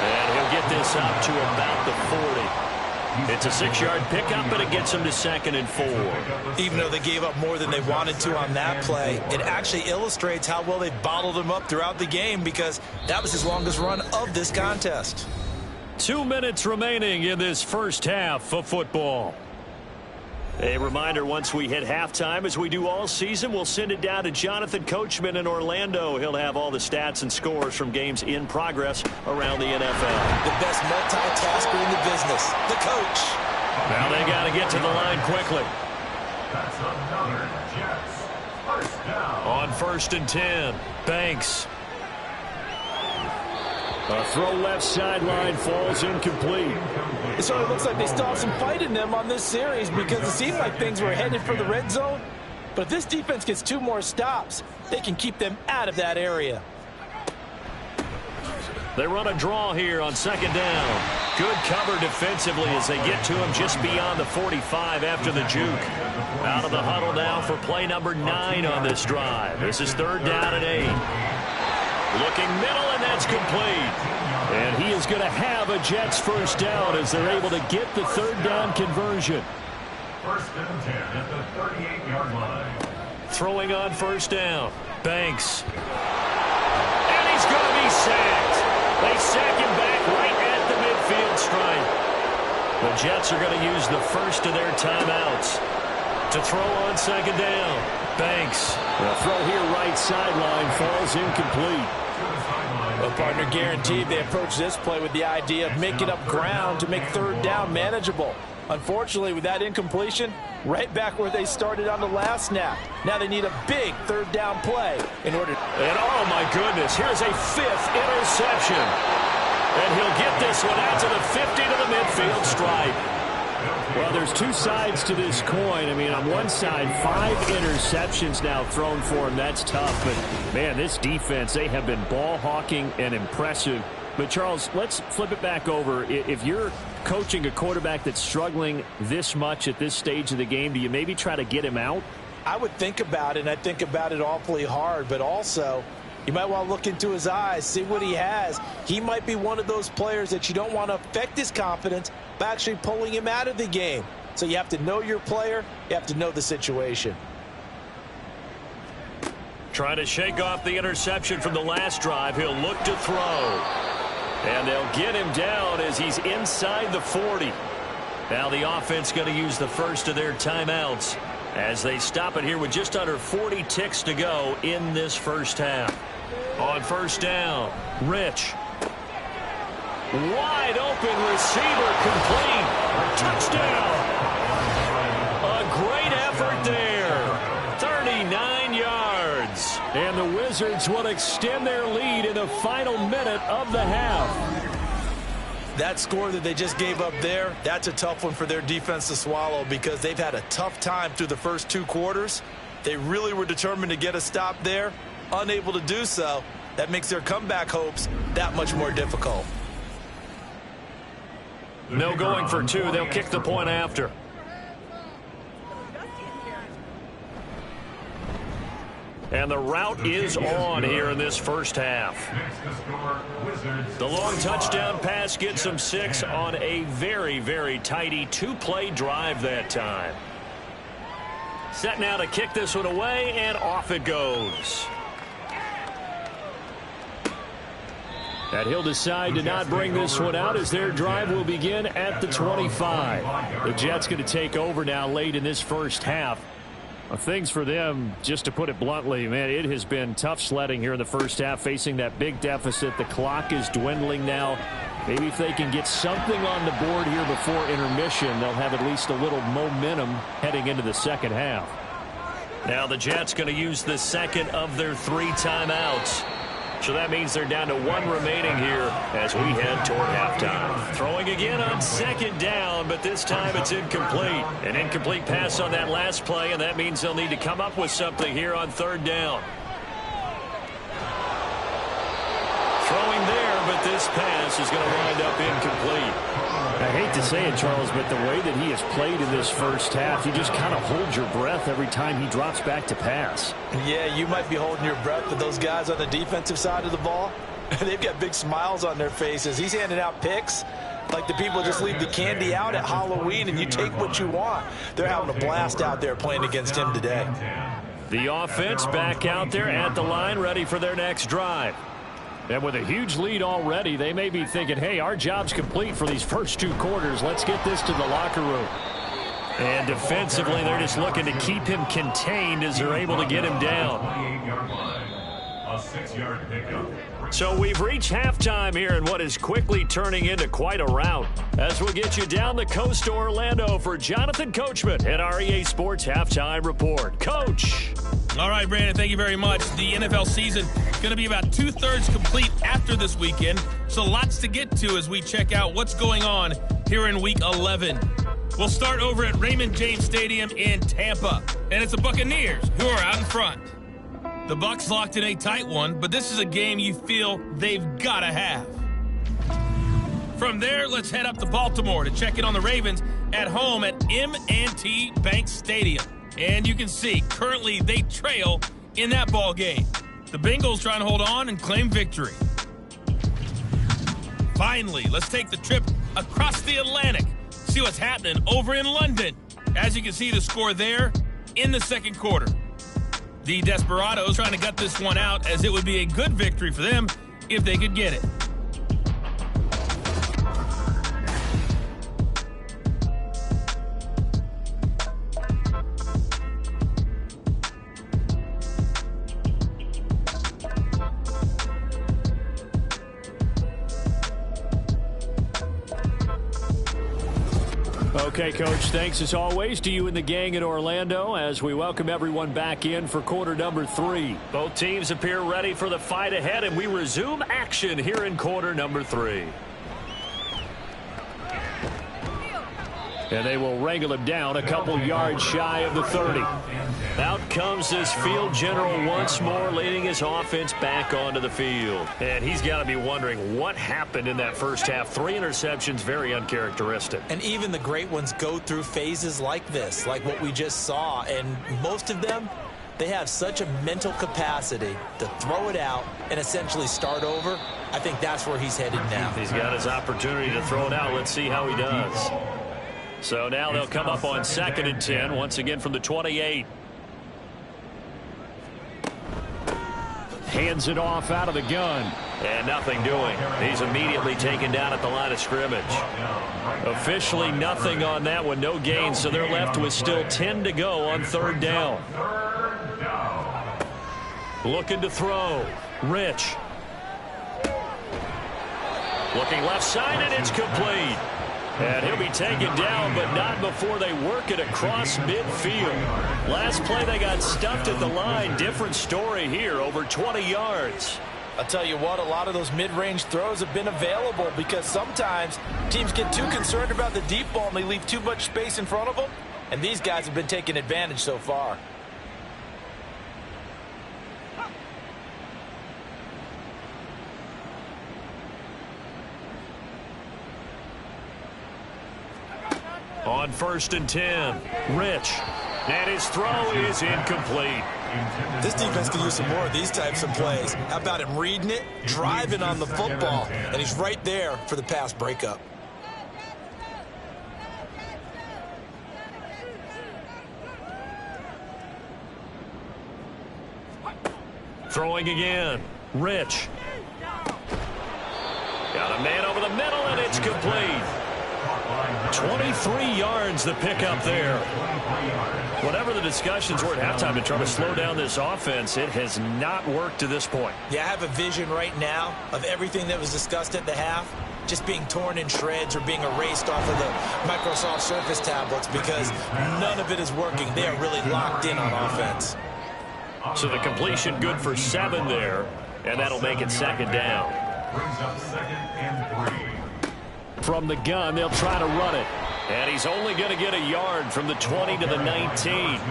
And he'll get this up to about the 40. It's a 6-yard pickup, but it gets him to 2nd and 4. Even though they gave up more than they wanted to on that play, it actually illustrates how well they bottled him up throughout the game because that was his longest run of this contest. 2 minutes remaining in this first half of football. A reminder, once we hit halftime, as we do all season, we'll send it down to Jonathan Coachman in Orlando. He'll have all the stats and scores from games in progress around the NFL. The best multitasker in the business, the coach. Now they got to get to the line quickly. That's another Jets first down. On 1st and 10, Banks. A throw left sideline falls incomplete. It certainly looks like they still have some fight in them on this series because it seemed like things were headed for the red zone. But if this defense gets 2 more stops, they can keep them out of that area. They run a draw here on 2nd down. Good cover defensively as they get to him just beyond the 45 after the juke. Out of the huddle now for play number 9 on this drive. This is 3rd down and 8. Looking middle, and that's complete. And he is going to have a Jets first down as they're able to get the 3rd down conversion. 1st and 10 at the 38-yard line. Throwing on 1st down. Banks. And he's going to be sacked. They sack him back right at the midfield stripe. The Jets are going to use the first of their timeouts to throw on 2nd down. Banks. The throw here right sideline falls incomplete. Well, partner, guaranteed they approach this play with the idea of making up ground to make 3rd down manageable. Unfortunately, with that incompletion, right back where they started on the last snap. Now they need a big 3rd down play in order to... And oh my goodness, here's a 5th interception. And he'll get this one out to the 50 to the midfield stripe. Well, there's 2 sides to this coin. I mean, on one side, 5 interceptions now thrown for him. That's tough. But, man, this defense, they have been ball hawking and impressive. But, Charles, let's flip it back over. If you're coaching a quarterback that's struggling this much at this stage of the game, do you maybe try to get him out? I would think about it, and I think about it awfully hard. But also, you might want to look into his eyes, see what he has. He might be one of those players that you don't want to affect his confidence by actually pulling him out of the game. So you have to know your player. You have to know the situation. Trying to shake off the interception from the last drive. He'll look to throw. And they'll get him down as he's inside the 40. Now the offense going to use the first of their timeouts as they stop it here with just under 40 ticks to go in this first half. On 1st down, Rich. Wide open receiver, complete. Touchdown. A great effort there. 39 yards. And the Wizards will extend their lead in the final minute of the half. That score that they just gave up there, that's a tough one for their defense to swallow because they've had a tough time through the first 2 quarters. They really were determined to get a stop there, unable to do so. That makes their comeback hopes that much more difficult. No going for 2. They'll kick the point after. And the route is on here in this first half. The long touchdown pass gets them 6 on a very, very tidy 2-play drive that time. Set now to kick this one away, and off it goes. And he'll decide to not bring this one out as their drive will begin at the 25. The Jets going to take over now late in this first half. Things for them, just to put it bluntly, man, it has been tough sledding here in the first half, facing that big deficit. The clock is dwindling now. Maybe if they can get something on the board here before intermission, they'll have at least a little momentum heading into the second half. Now the Jets going to use the second of their 3 timeouts. So that means they're down to 1 remaining here as we head toward halftime. Throwing again on second down, but this time it's incomplete. An incomplete pass on that last play, and that means they'll need to come up with something here on third down. Throwing there, but this pass is going to wind up incomplete. I hate to say it, Charles, but the way that he has played in this first half, you just kind of hold your breath every time he drops back to pass. Yeah, you might be holding your breath, but those guys on the defensive side of the ball, they've got big smiles on their faces. He's handing out picks like the people just leave the candy out at Halloween and you take what you want. They're having a blast out there playing against him today. The offense back out there at the line, ready for their next drive. And with a huge lead already, they may be thinking, hey, our job's complete for these first 2 quarters. Let's get this to the locker room. And defensively, they're just looking to keep him contained as they're able to get him down. A 6-yard pickup. So we've reached halftime here in what is quickly turning into quite a rout. As we'll get you down the coast to Orlando for Jonathan Coachman at our EA Sports Halftime Report. Coach. All right, Brandon, thank you very much. The NFL season going to be about 2/3 complete after this weekend, so lots to get to as we check out what's going on here in Week 11. We'll start over at Raymond James Stadium in Tampa, and it's the Buccaneers who are out in front. The Bucs locked in a tight one, but this is a game you feel they've got to have. From there, let's head up to Baltimore to check in on the Ravens at home at M&T Bank Stadium. And you can see, currently they trail in that ball game. The Bengals trying to hold on and claim victory. Finally, let's take the trip across the Atlantic, see what's happening over in London. As you can see, the score there in the second quarter. The Desperados trying to gut this one out, as it would be a good victory for them if they could get it. Okay, Coach, thanks as always to you and the gang in Orlando as we welcome everyone back in for quarter number 3. Both teams appear ready for the fight ahead, and we resume action here in quarter number 3. And they will wrangle him down a couple yards shy of the 30. Out comes this field general once more, leading his offense back onto the field. And he's got to be wondering what happened in that first half. 3 interceptions, very uncharacteristic. And even the great ones go through phases like this, like what we just saw. And most of them, they have such a mental capacity to throw it out and essentially start over. I think that's where he's headed now. He's got his opportunity to throw it out. Let's see how he does. So now they'll come up on 2nd and 10, once again from the 28. Hands it off out of the gun. And nothing doing. He's immediately taken down at the line of scrimmage. Officially nothing on that one, no gain, so they're left with still 10 to go on 3rd down. Looking to throw. Rich. Looking left side, and it's complete. And he'll be taken down, but not before they work it across midfield. Last play, they got stuffed at the line. Different story here, over 20 yards. I'll tell you what, a lot of those mid-range throws have been available because sometimes teams get too concerned about the deep ball and they leave too much space in front of them, and these guys have been taking advantage so far. On 1st and 10, Rich. And his throw is incomplete. This defense can use some more of these types of plays. How about him reading it, driving on the football, and he's right there for the pass breakup. Throwing again, Rich. Got a man over the middle, and it's complete. 23 yards the pickup there. Whatever the discussions were at halftime to try to slow down this offense, it has not worked to this point. Yeah, I have a vision right now of everything that was discussed at the half just being torn in shreds or being erased off of the Microsoft Surface tablets because none of it is working. They are really locked in on offense. So the completion good for 7 there, and that'll make it 2nd down. Brings up 2nd and 3. From the gun, they'll try to run it. And he's only going to get a yard from the 20 to the 19.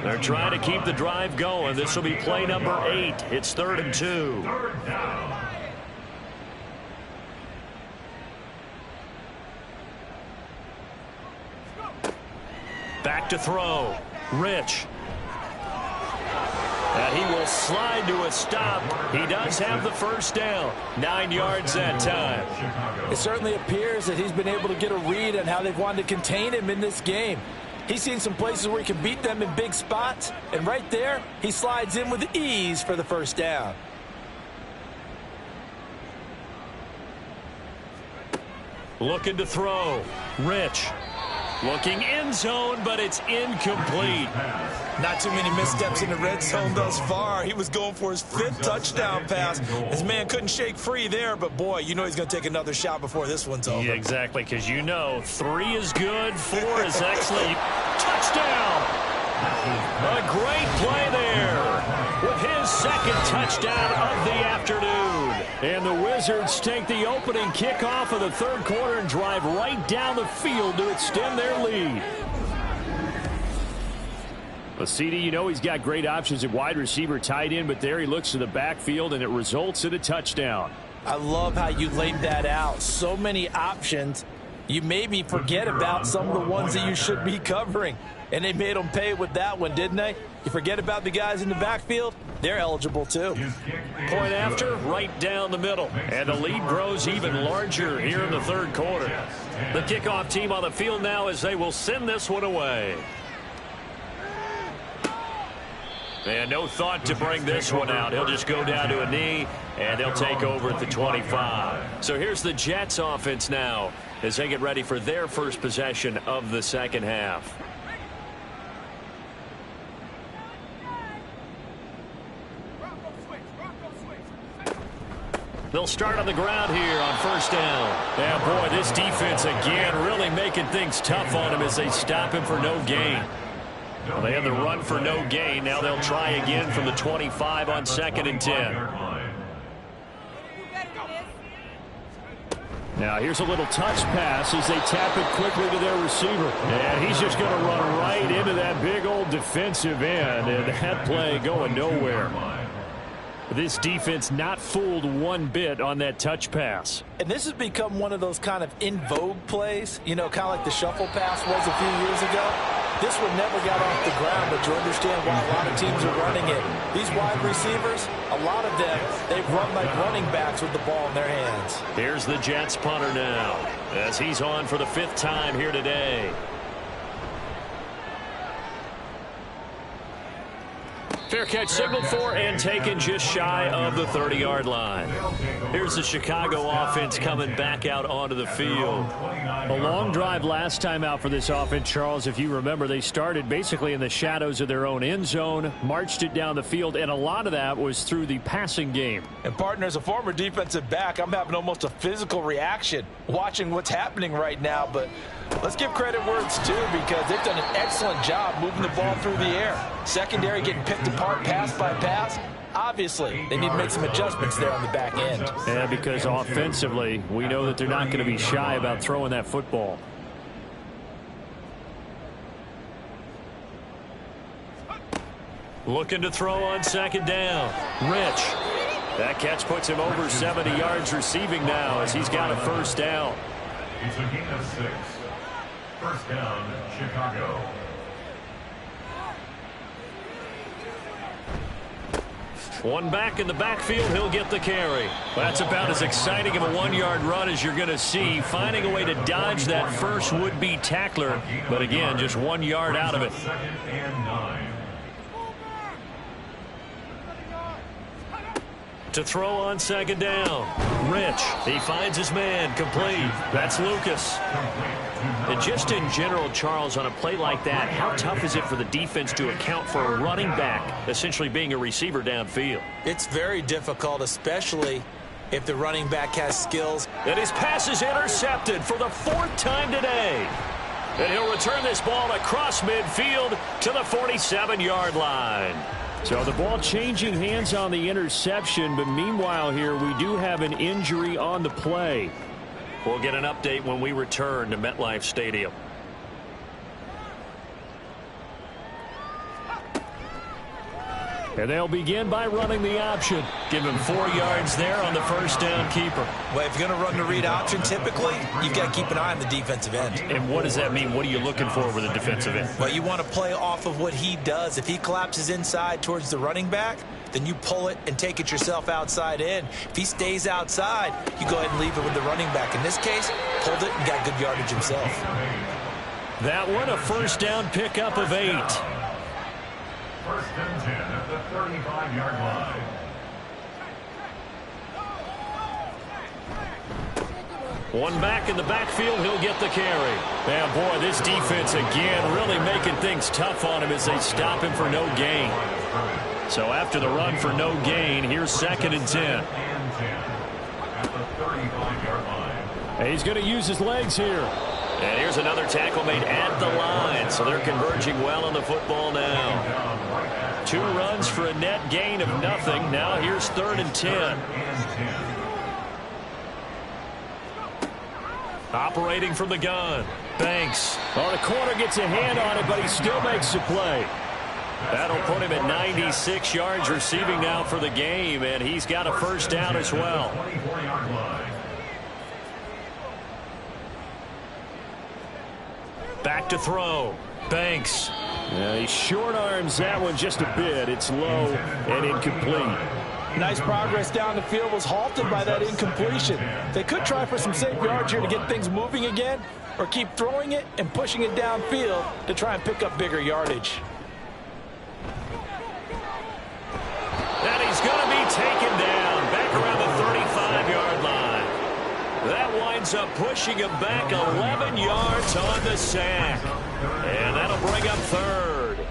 They're trying to keep the drive going. This will be play number 8. It's 3rd and 2. Back to throw. Rich. And he will slide to a stop. He does have the 1st down. 9 yards that time. It certainly appears that he's been able to get a read on how they've wanted to contain him in this game. He's seen some places where he can beat them in big spots, and right there, he slides in with ease for the 1st down. Looking to throw. Rich. Looking end zone, but it's incomplete. Not too many missteps in the red zone thus far. He was going for his 5th touchdown pass. His man couldn't shake free there, but boy, you know he's going to take another shot before this one's over. Yeah, exactly, because you know 3 is good, 4 is excellent. Touchdown! A great play there with his 2nd touchdown of the afternoon. And the Wizards take the opening kickoff of the 3rd quarter and drive right down the field to extend their lead. Well, CD, you know he's got great options at wide receiver, tight end, but there he looks to the backfield, and it results in a touchdown. I love how you laid that out. So many options. You maybe forget about some of the ones that you should be covering. And they made them pay with that one, didn't they? You forget about the guys in the backfield, they're eligible too. Point after, right down the middle. And the lead grows even larger here in the 3rd quarter. The kickoff team on the field now as they will send this one away. And no thought to bring this one out. He'll just go down to a knee, and they'll take over at the 25. So here's the Jets offense now as they get ready for their first possession of the 2nd half. They'll start on the ground here on 1st down. Yeah, boy, this defense again really making things tough on him as they stop him for no gain. Well, they had the run for no gain. Now they'll try again from the 25 on 2nd and 10. Now here's a little touch pass as they tap it quickly to their receiver. And he's just going to run right into that big old defensive end. And that play going nowhere. This defense not fooled one bit on that touch pass. And this has become one of those kind of in vogue plays, you know, kind of like the shuffle pass was a few years ago. This one never got off the ground, but you understand why a lot of teams are running it. These wide receivers, a lot of them, they run like running backs with the ball in their hands. Here's the Jets punter now as he's on for the 5th time here today. Fair catch signaled for and taken just shy of the 30-yard line. Here's the Chicago offense coming back out onto the field. A long drive last time out for this offense, Charles. If you remember, they started basically in the shadows of their own end zone, marched it down the field, and a lot of that was through the passing game. And partner, as a former defensive back, I'm having almost a physical reaction watching what's happening right now. But let's give credit where it's due because they've done an excellent job moving the ball through the air. Secondary getting picked apart pass by pass. Obviously, they need to make some adjustments there on the back end. Yeah, because offensively, we know that they're not going to be shy about throwing that football. Looking to throw on second down. Rich. That catch puts him over 70 yards receiving now as he's got a first down. It's a gain of 6. First down, Chicago. One back in the backfield, he'll get the carry. That's about as exciting of a 1-yard run as you're going to see, finding a way to dodge that first would-be tackler. But again, just 1 yard out of it. Second and 9. To throw on second down. Rich. He finds his man. Complete. That's Lucas. And just in general, Charles, on a play like that, how tough is it for the defense to account for a running back essentially being a receiver downfield? It's very difficult, especially if the running back has skills. And his pass is intercepted for the 4th time today. And he'll return this ball across midfield to the 47-yard line. So the ball changing hands on the interception, but meanwhile here we do have an injury on the play. We'll get an update when we return to MetLife Stadium. And they'll begin by running the option. Give him 4 yards there on the first down keeper. Well, if you're going to run the read option, typically, you've got to keep an eye on the defensive end. And what does that mean? What are you looking for with a defensive end? Well, you want to play off of what he does. If he collapses inside towards the running back, then you pull it and take it yourself outside in. If he stays outside, you go ahead and leave it with the running back. In this case, pulled it and got good yardage himself. That one, a first down pickup of 8. First and 10 at the 35-yard line. One back in the backfield, he'll get the carry. Man, boy, this defense again really making things tough on him as they stop him for no gain. So after the run for no gain, here's 2nd and 10. At the 35-yard line. And he's going to use his legs here. And here's another tackle made at the line, so they're converging well on the football now. 2 runs for a net gain of nothing. Now here's 3rd and 10. Operating from the gun. Banks. Well, the corner gets a hand on it, but he still makes the play. That'll put him at 96 yards receiving now for the game, and he's got a first down as well. Back to throw. Banks. He short arms that one just a bit. It's low and incomplete. Nice progress down the field, was halted by that incompletion. They could try for some safe yards here to get things moving again, or keep throwing it and pushing it downfield to try and pick up bigger yardage. And he's going to be taken down back around the 35-yard line. That winds up pushing him back 11 yards on the sack. And that'll bring up 3rd.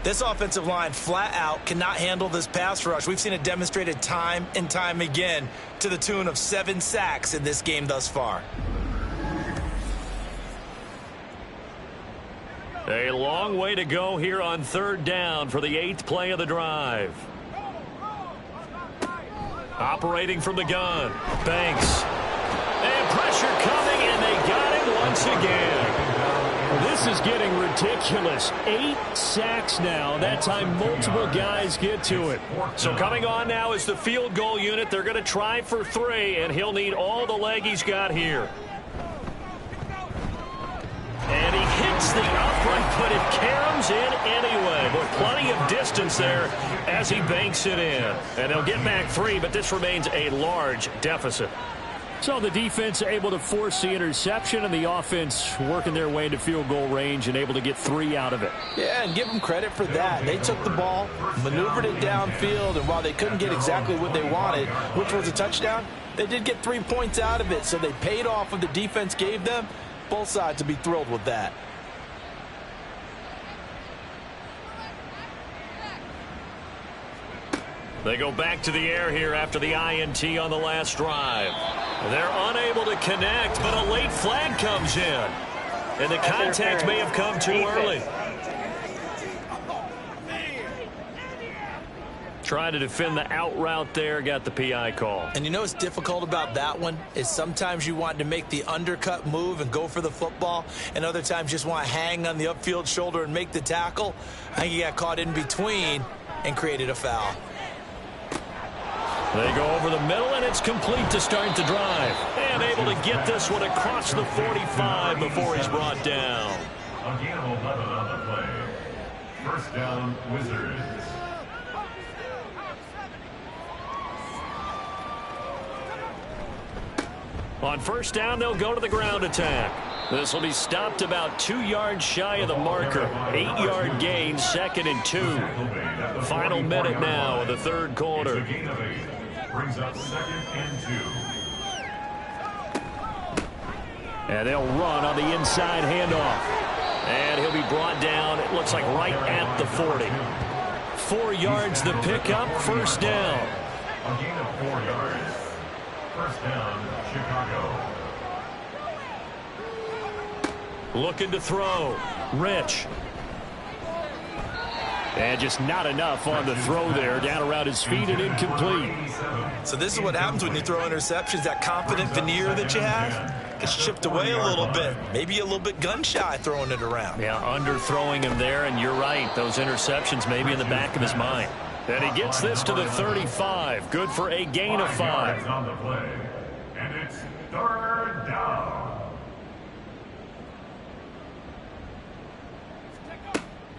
This offensive line flat out cannot handle this pass rush. We've seen it demonstrated time and time again to the tune of 7 sacks in this game thus far. A long way to go here on 3rd down for the 8th play of the drive. Operating from the gun. Banks. And pressure coming, and they got him once again. This is getting ridiculous. 8 sacks now. That time multiple guys get to it. So coming on now is the field goal unit. They're going to try for 3, and he'll need all the leg he's got here. And he hits the upright, but it caroms in anyway. But plenty of distance there as he banks it in. And they'll get back 3, but this remains a large deficit. So the defense able to force the interception, and the offense working their way into field goal range and able to get 3 out of it. Yeah, and give them credit for that. They took the ball, maneuvered it downfield, and while they couldn't get exactly what they wanted, which was a touchdown, they did get 3 points out of it, so they paid off what the defense gave them. Both sides will be thrilled with that. They go back to the air here after the INT on the last drive. They're unable to connect, but a late flag comes in. And the contact may have come too early. Trying to defend the out route there, got the PI call. And you know what's difficult about that one is sometimes you want to make the undercut move and go for the football, and other times just want to hang on the upfield shoulder and make the tackle. I think he got caught in between and created a foul. They go over the middle, and it's complete to start the drive. And able to get this one across the 45 before he's brought down. Again, 11 on the play. First down, Wizards. On first down, they'll go to the ground attack. This will be stopped about 2 yards shy of the marker. 8-yard gain, 2nd and 2. Final minute now of the third quarter. Brings up 2nd and 2. And they'll run on the inside handoff. And he'll be brought down, it looks like right at the 40. 4 yards the pickup, first down. A gain of 4 yards. First down, Chicago. Looking to throw. Rich. And just not enough on the throw there. Down around his feet and incomplete. So this is what happens when you throw interceptions. That confident veneer that you have gets chipped away a little bit. Maybe a little bit gun-shy throwing it around. Yeah, underthrowing him there, and you're right. Those interceptions may be in the back of his mind. And he gets this to the 35. Good for a gain of 5. On the play. And it's third down.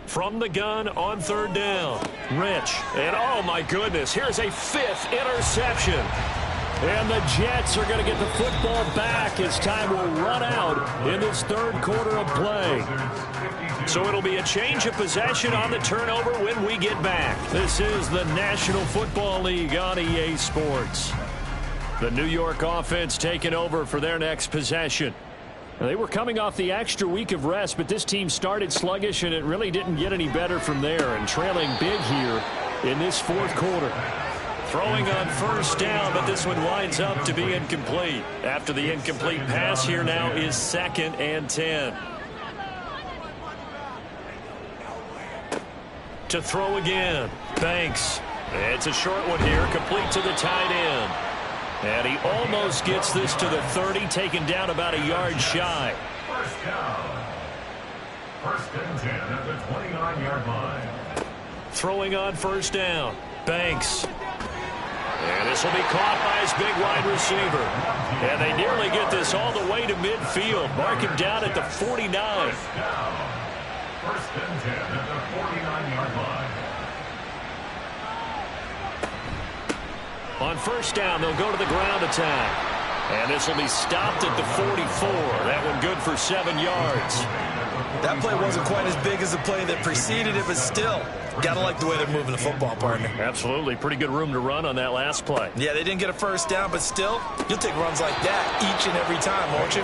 From the gun on third down. Rich. And oh my goodness, here's a 5th interception. And the Jets are going to get the football back as time will run out in this third quarter of play. So it'll be a change of possession on the turnover when we get back. This is the National Football League on EA Sports. The New York offense taking over for their next possession. They were coming off the extra week of rest, but this team started sluggish, and it really didn't get any better from there, and trailing big here in this fourth quarter. Throwing on first down, but this one winds up to be incomplete. After the incomplete pass, here now is 2nd and 10. To throw again. Banks. It's a short one here, complete to the tight end. And he almost gets this to the 30, taken down about a yard shy. First down. First and 10 at the 29-yard line. Throwing on first down. Banks. And this will be caught by his big wide receiver. And they nearly get this all the way to midfield. Mark him down at the 49. First down. First and 10 at the 49-yard line. On first down, they'll go to the ground attack. And this will be stopped at the 44. That one good for 7 yards. That play wasn't quite as big as the play that preceded it, but still, gotta like the way they're moving the football, partner. Absolutely. Pretty good room to run on that last play. Yeah, they didn't get a first down, but still, you'll take runs like that each and every time, won't you?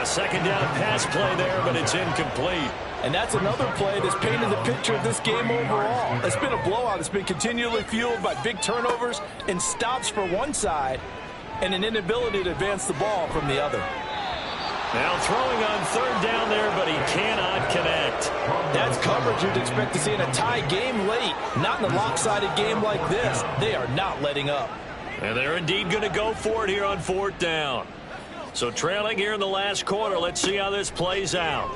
A second down pass play there, but it's incomplete. And that's another play that's painted the picture of this game overall. It's been a blowout. It's been continually fueled by big turnovers and stops for one side and an inability to advance the ball from the other. Now throwing on third down there, but he cannot connect. That's coverage you'd expect to see in a tie game late. Not in a lopsided game like this. They are not letting up. And they're indeed going to go for it here on fourth down. So trailing here in the last quarter, let's see how this plays out.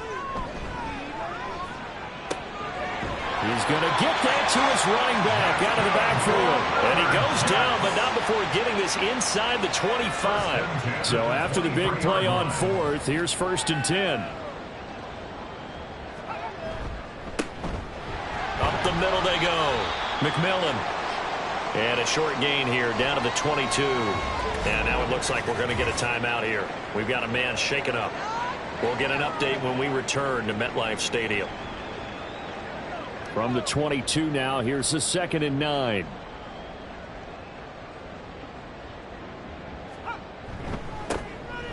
He's going to get that to his running back out of the backfield. And he goes down, but not before getting this inside the 25. So after the big play on fourth, here's 1st and 10. Up the middle they go. McMillan. And a short gain here down to the 22. And now it looks like we're going to get a timeout here. We've got a man shaken up. We'll get an update when we return to MetLife Stadium. From the 22 now, here's the 2nd and 9.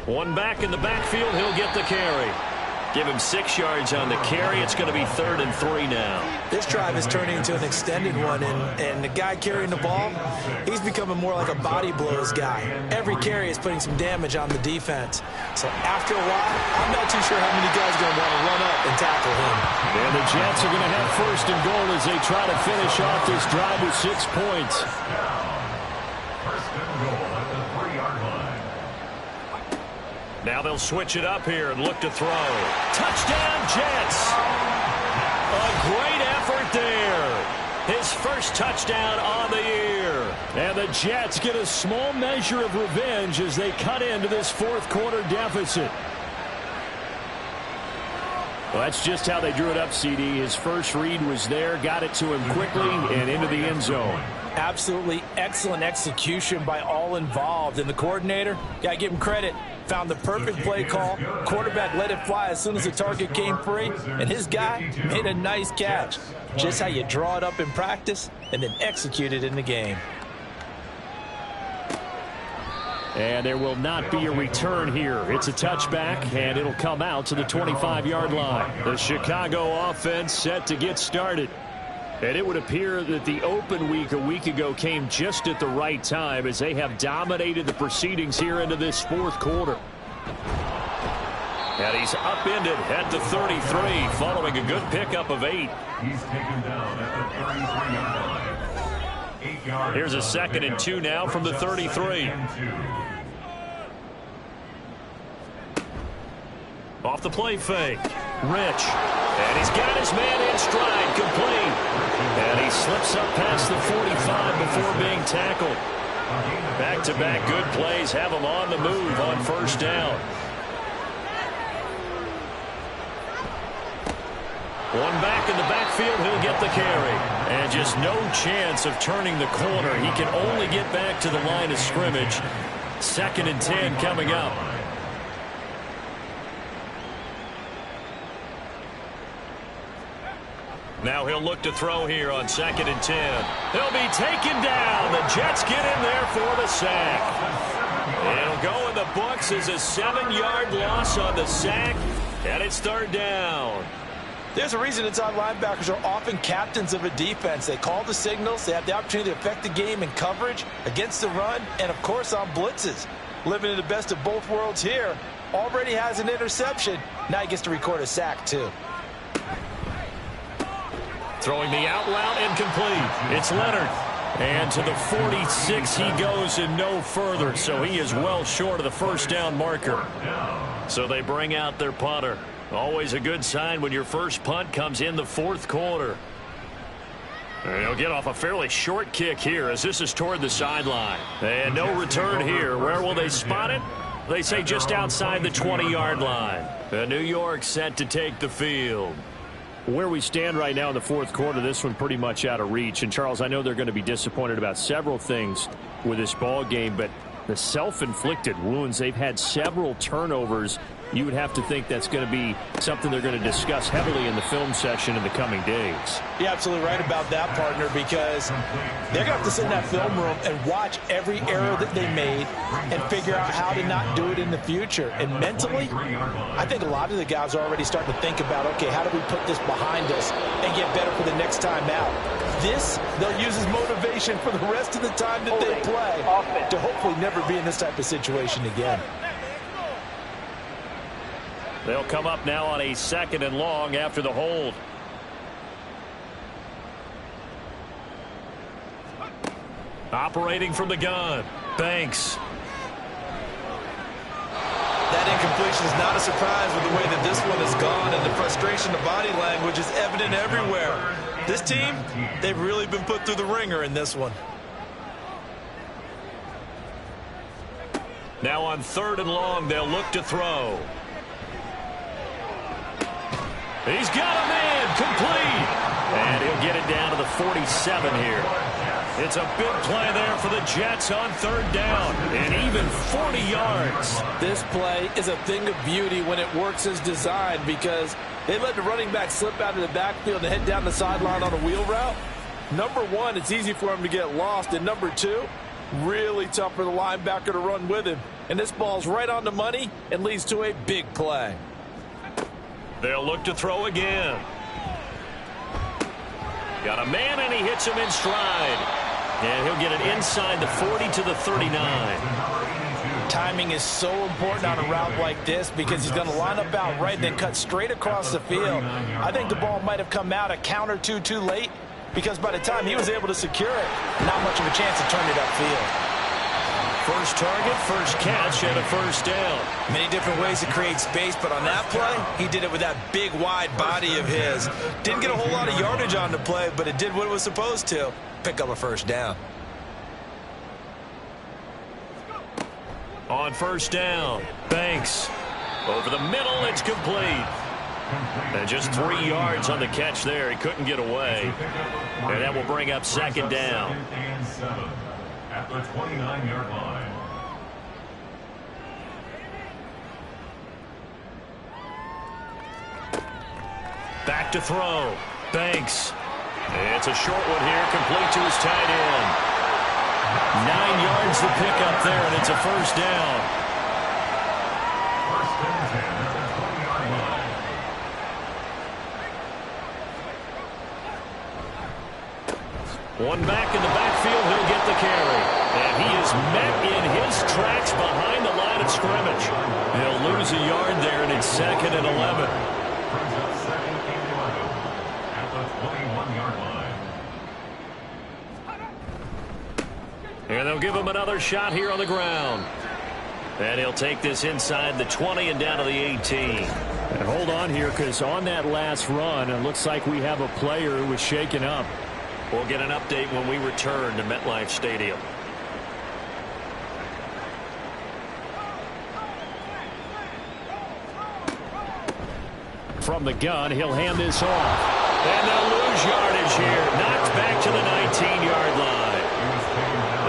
One back in the backfield, he'll get the carry. Give him 6 yards on the carry. It's going to be 3rd and 3 now. This drive is turning into an extended one, and the guy carrying the ball, he's becoming more like a body blows guy. Every carry is putting some damage on the defense. So after a while, I'm not too sure how many guys are going to want to run up and tackle him. And the Jets are going to have 1st and goal as they try to finish off this drive with 6 points. 1st and goal at the 3-yard line. Now they'll switch it up here and look to throw. Touchdown, Jets! A great effort there. His first touchdown on the year. And the Jets get a small measure of revenge as they cut into this 4th quarter deficit. Well, that's just how they drew it up, CD. His first read was there, got it to him quickly, and into the end zone. Absolutely excellent execution by all involved. And the coordinator, got to give him credit, found the perfect play call. Quarterback let it fly as soon as the target came free, and his guy made a nice catch. Just how you draw it up in practice and then execute it in the game. And there will not be a return here. It's a touchback, and it'll come out to the 25-yard line. The Chicago offense set to get started. And it would appear that the open week a week ago came just at the right time as they have dominated the proceedings here into this 4th quarter. And he's upended at the 33 following a good pickup of 8. He's taken down at the 33-yard line. 8 yards. Here's a 2nd and 2 now from the 33. Off the play fake. Rich. And he's got his man in stride, complete. And he slips up past the 45 before being tackled. Back-to-back good plays have him on the move on 1st down. One back in the backfield, he'll get the carry. And just no chance of turning the corner. He can only get back to the line of scrimmage. 2nd and 10 coming up. Now he'll look to throw here on 2nd and 10. He'll be taken down. The Jets get in there for the sack. It'll go in the books as a 7-yard loss on the sack, and it's 3rd down. There's a reason inside linebackers are often captains of a defense. They call the signals. They have the opportunity to affect the game in coverage, against the run, and, of course, on blitzes. Living in the best of both worlds here. Already has an interception. Now he gets to record a sack, too. Throwing the out route incomplete. It's Leonard. And to the 46 he goes and no further. So he is well short of the 1st down marker. So they bring out their punter. Always a good sign when your first punt comes in the 4th quarter. And he'll get off a fairly short kick here as this is toward the sideline. And no return here. Where will they spot it? They say just outside the 20-yard line. And New York set to take the field. Where we stand right now in the 4th quarter, this one pretty much out of reach. And, Charles, I know they're going to be disappointed about several things with this ball game, but the self-inflicted wounds, they've had several turnovers. You would have to think that's going to be something they're going to discuss heavily in the film session in the coming days. You're absolutely right about that, partner, because they're going to have to sit in that film room and watch every error that they made and figure out how to not do it in the future. And mentally, I think a lot of the guys are already starting to think about, okay, how do we put this behind us and get better for the next time out? This, they'll use as motivation for the rest of the time that they play to hopefully never be in this type of situation again. They'll come up now on a 2nd and long after the hold. Operating from the gun, Banks. That incompletion is not a surprise with the way that this one has gone, and the frustration, the body language is evident everywhere. This team, they've really been put through the ringer in this one. Now on 3rd and long, they'll look to throw. He's got a man, complete. And he'll get it down to the 47 here. It's a big play there for the Jets on 3rd down, and even 40 yards. This play is a thing of beauty when it works as designed, because they let the running back slip out of the backfield and head down the sideline on a wheel route. Number one, it's easy for him to get lost, and number two, really tough for the linebacker to run with him. And this ball's right on the money and leads to a big play. They'll look to throw again. Got a man, and he hits him in stride. And he'll get it inside the 40 to the 39. Timing is so important on a route like this because he's going to line up out right and then cut straight across the field. I think the ball might have come out a count or two too late because by the time he was able to secure it, not much of a chance to turn it upfield. First target, first catch, and a first down. Many different ways to create space, but on that play, he did it with that big, wide body of his. Didn't get a whole lot of yardage on the play, but it did what it was supposed to. Pick up a first down. On first down, Banks. Over the middle, it's complete. And just 3 yards on the catch there. He couldn't get away. And that will bring up second down. At the 29-yard line. Back to throw. Banks. It's a short one here, complete to his tight end. 9 yards to pick up there, and it's a first down. First and 10 at the 20-yard line. One back in the backfield, he'll get the carry. And he is met in his tracks behind the line of scrimmage. He'll lose a yard there, and it's 2nd and 11. Brings up 2nd and 11 at the 21-yard line. And they'll give him another shot here on the ground. And he'll take this inside the 20 and down to the 18. And hold on here, because on that last run, it looks like we have a player who was shaken up. We'll get an update when we return to MetLife Stadium. From the gun, he'll hand this off. And they'll lose yardage here. Knocked back to the 19-yard line.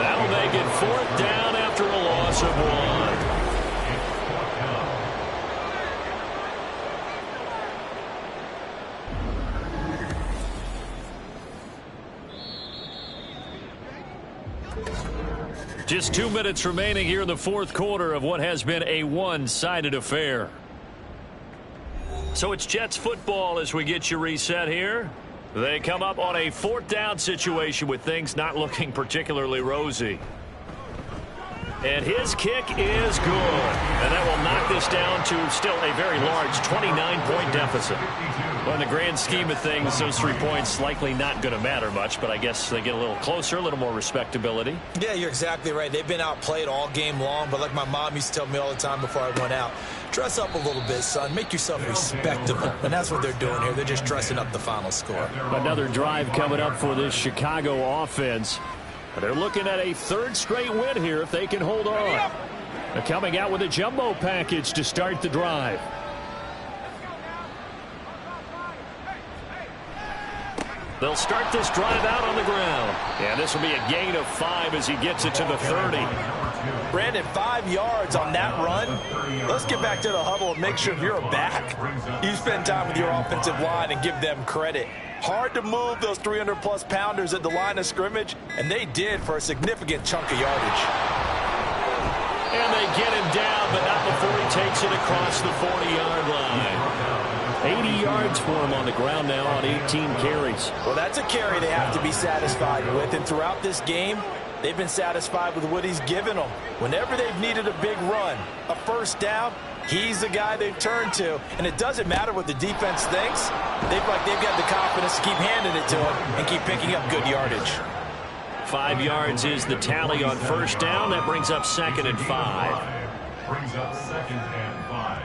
That'll make it 4th down after a loss of 1. Just 2 minutes remaining here in the 4th quarter of what has been a one-sided affair. So it's Jets football as we get you reset here. They come up on a 4th down situation with things not looking particularly rosy. And his kick is good. And that will knock this down to still a very large 29-point deficit. Well, in the grand scheme of things, those 3 points likely not going to matter much, but I guess they get a little closer, a little more respectability. Yeah, you're exactly right. They've been outplayed all game long, but like my mom used to tell me all the time before I went out, dress up a little bit, son. Make yourself respectable. And that's what they're doing here. They're just dressing up the final score. Another drive coming up for this Chicago offense. They're looking at a 3rd straight win here if they can hold on. They're coming out with a jumbo package to start the drive. They'll start this drive out on the ground. And this will be a gain of 5 as he gets it to the 30. Brandon, 5 yards on that run. Let's get back to the huddle and make sure if you're a back, you spend time with your offensive line and give them credit. Hard to move those 300-plus pounders at the line of scrimmage, and they did for a significant chunk of yardage. And they get him down, but not before he takes it across the 40-yard line. 80 yards for him on the ground now on 18 carries. Well, that's a carry they have to be satisfied with, and throughout this game, they've been satisfied with what he's given them. Whenever they've needed a big run, a first down, he's the guy they've turned to. And it doesn't matter what the defense thinks. They've got the confidence to keep handing it to him and keep picking up good yardage. 5 yards is the tally on first down. That brings up 2nd and 5. Brings up 2nd and 5.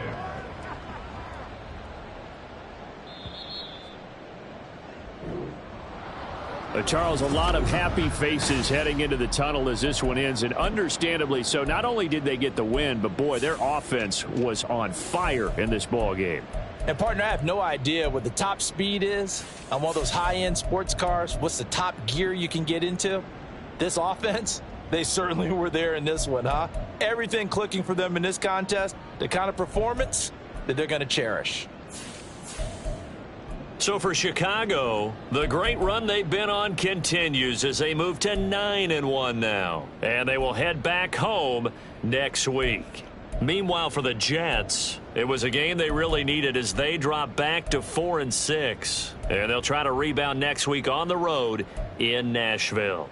Charles, a lot of happy faces heading into the tunnel as this one ends, and understandably so. Not only did they get the win, but boy, their offense was on fire in this ball game. And partner, I have no idea what the top speed is on one of those high-end sports cars. What's the top gear you can get into? This offense, they certainly were there in this one, huh? Everything clicking for them in this contest, the kind of performance that they're going to cherish. So for Chicago, the great run they've been on continues as they move to 9-1 now. And they will head back home next week. Meanwhile, for the Jets, it was a game they really needed as they drop back to 4-6. And they'll try to rebound next week on the road in Nashville.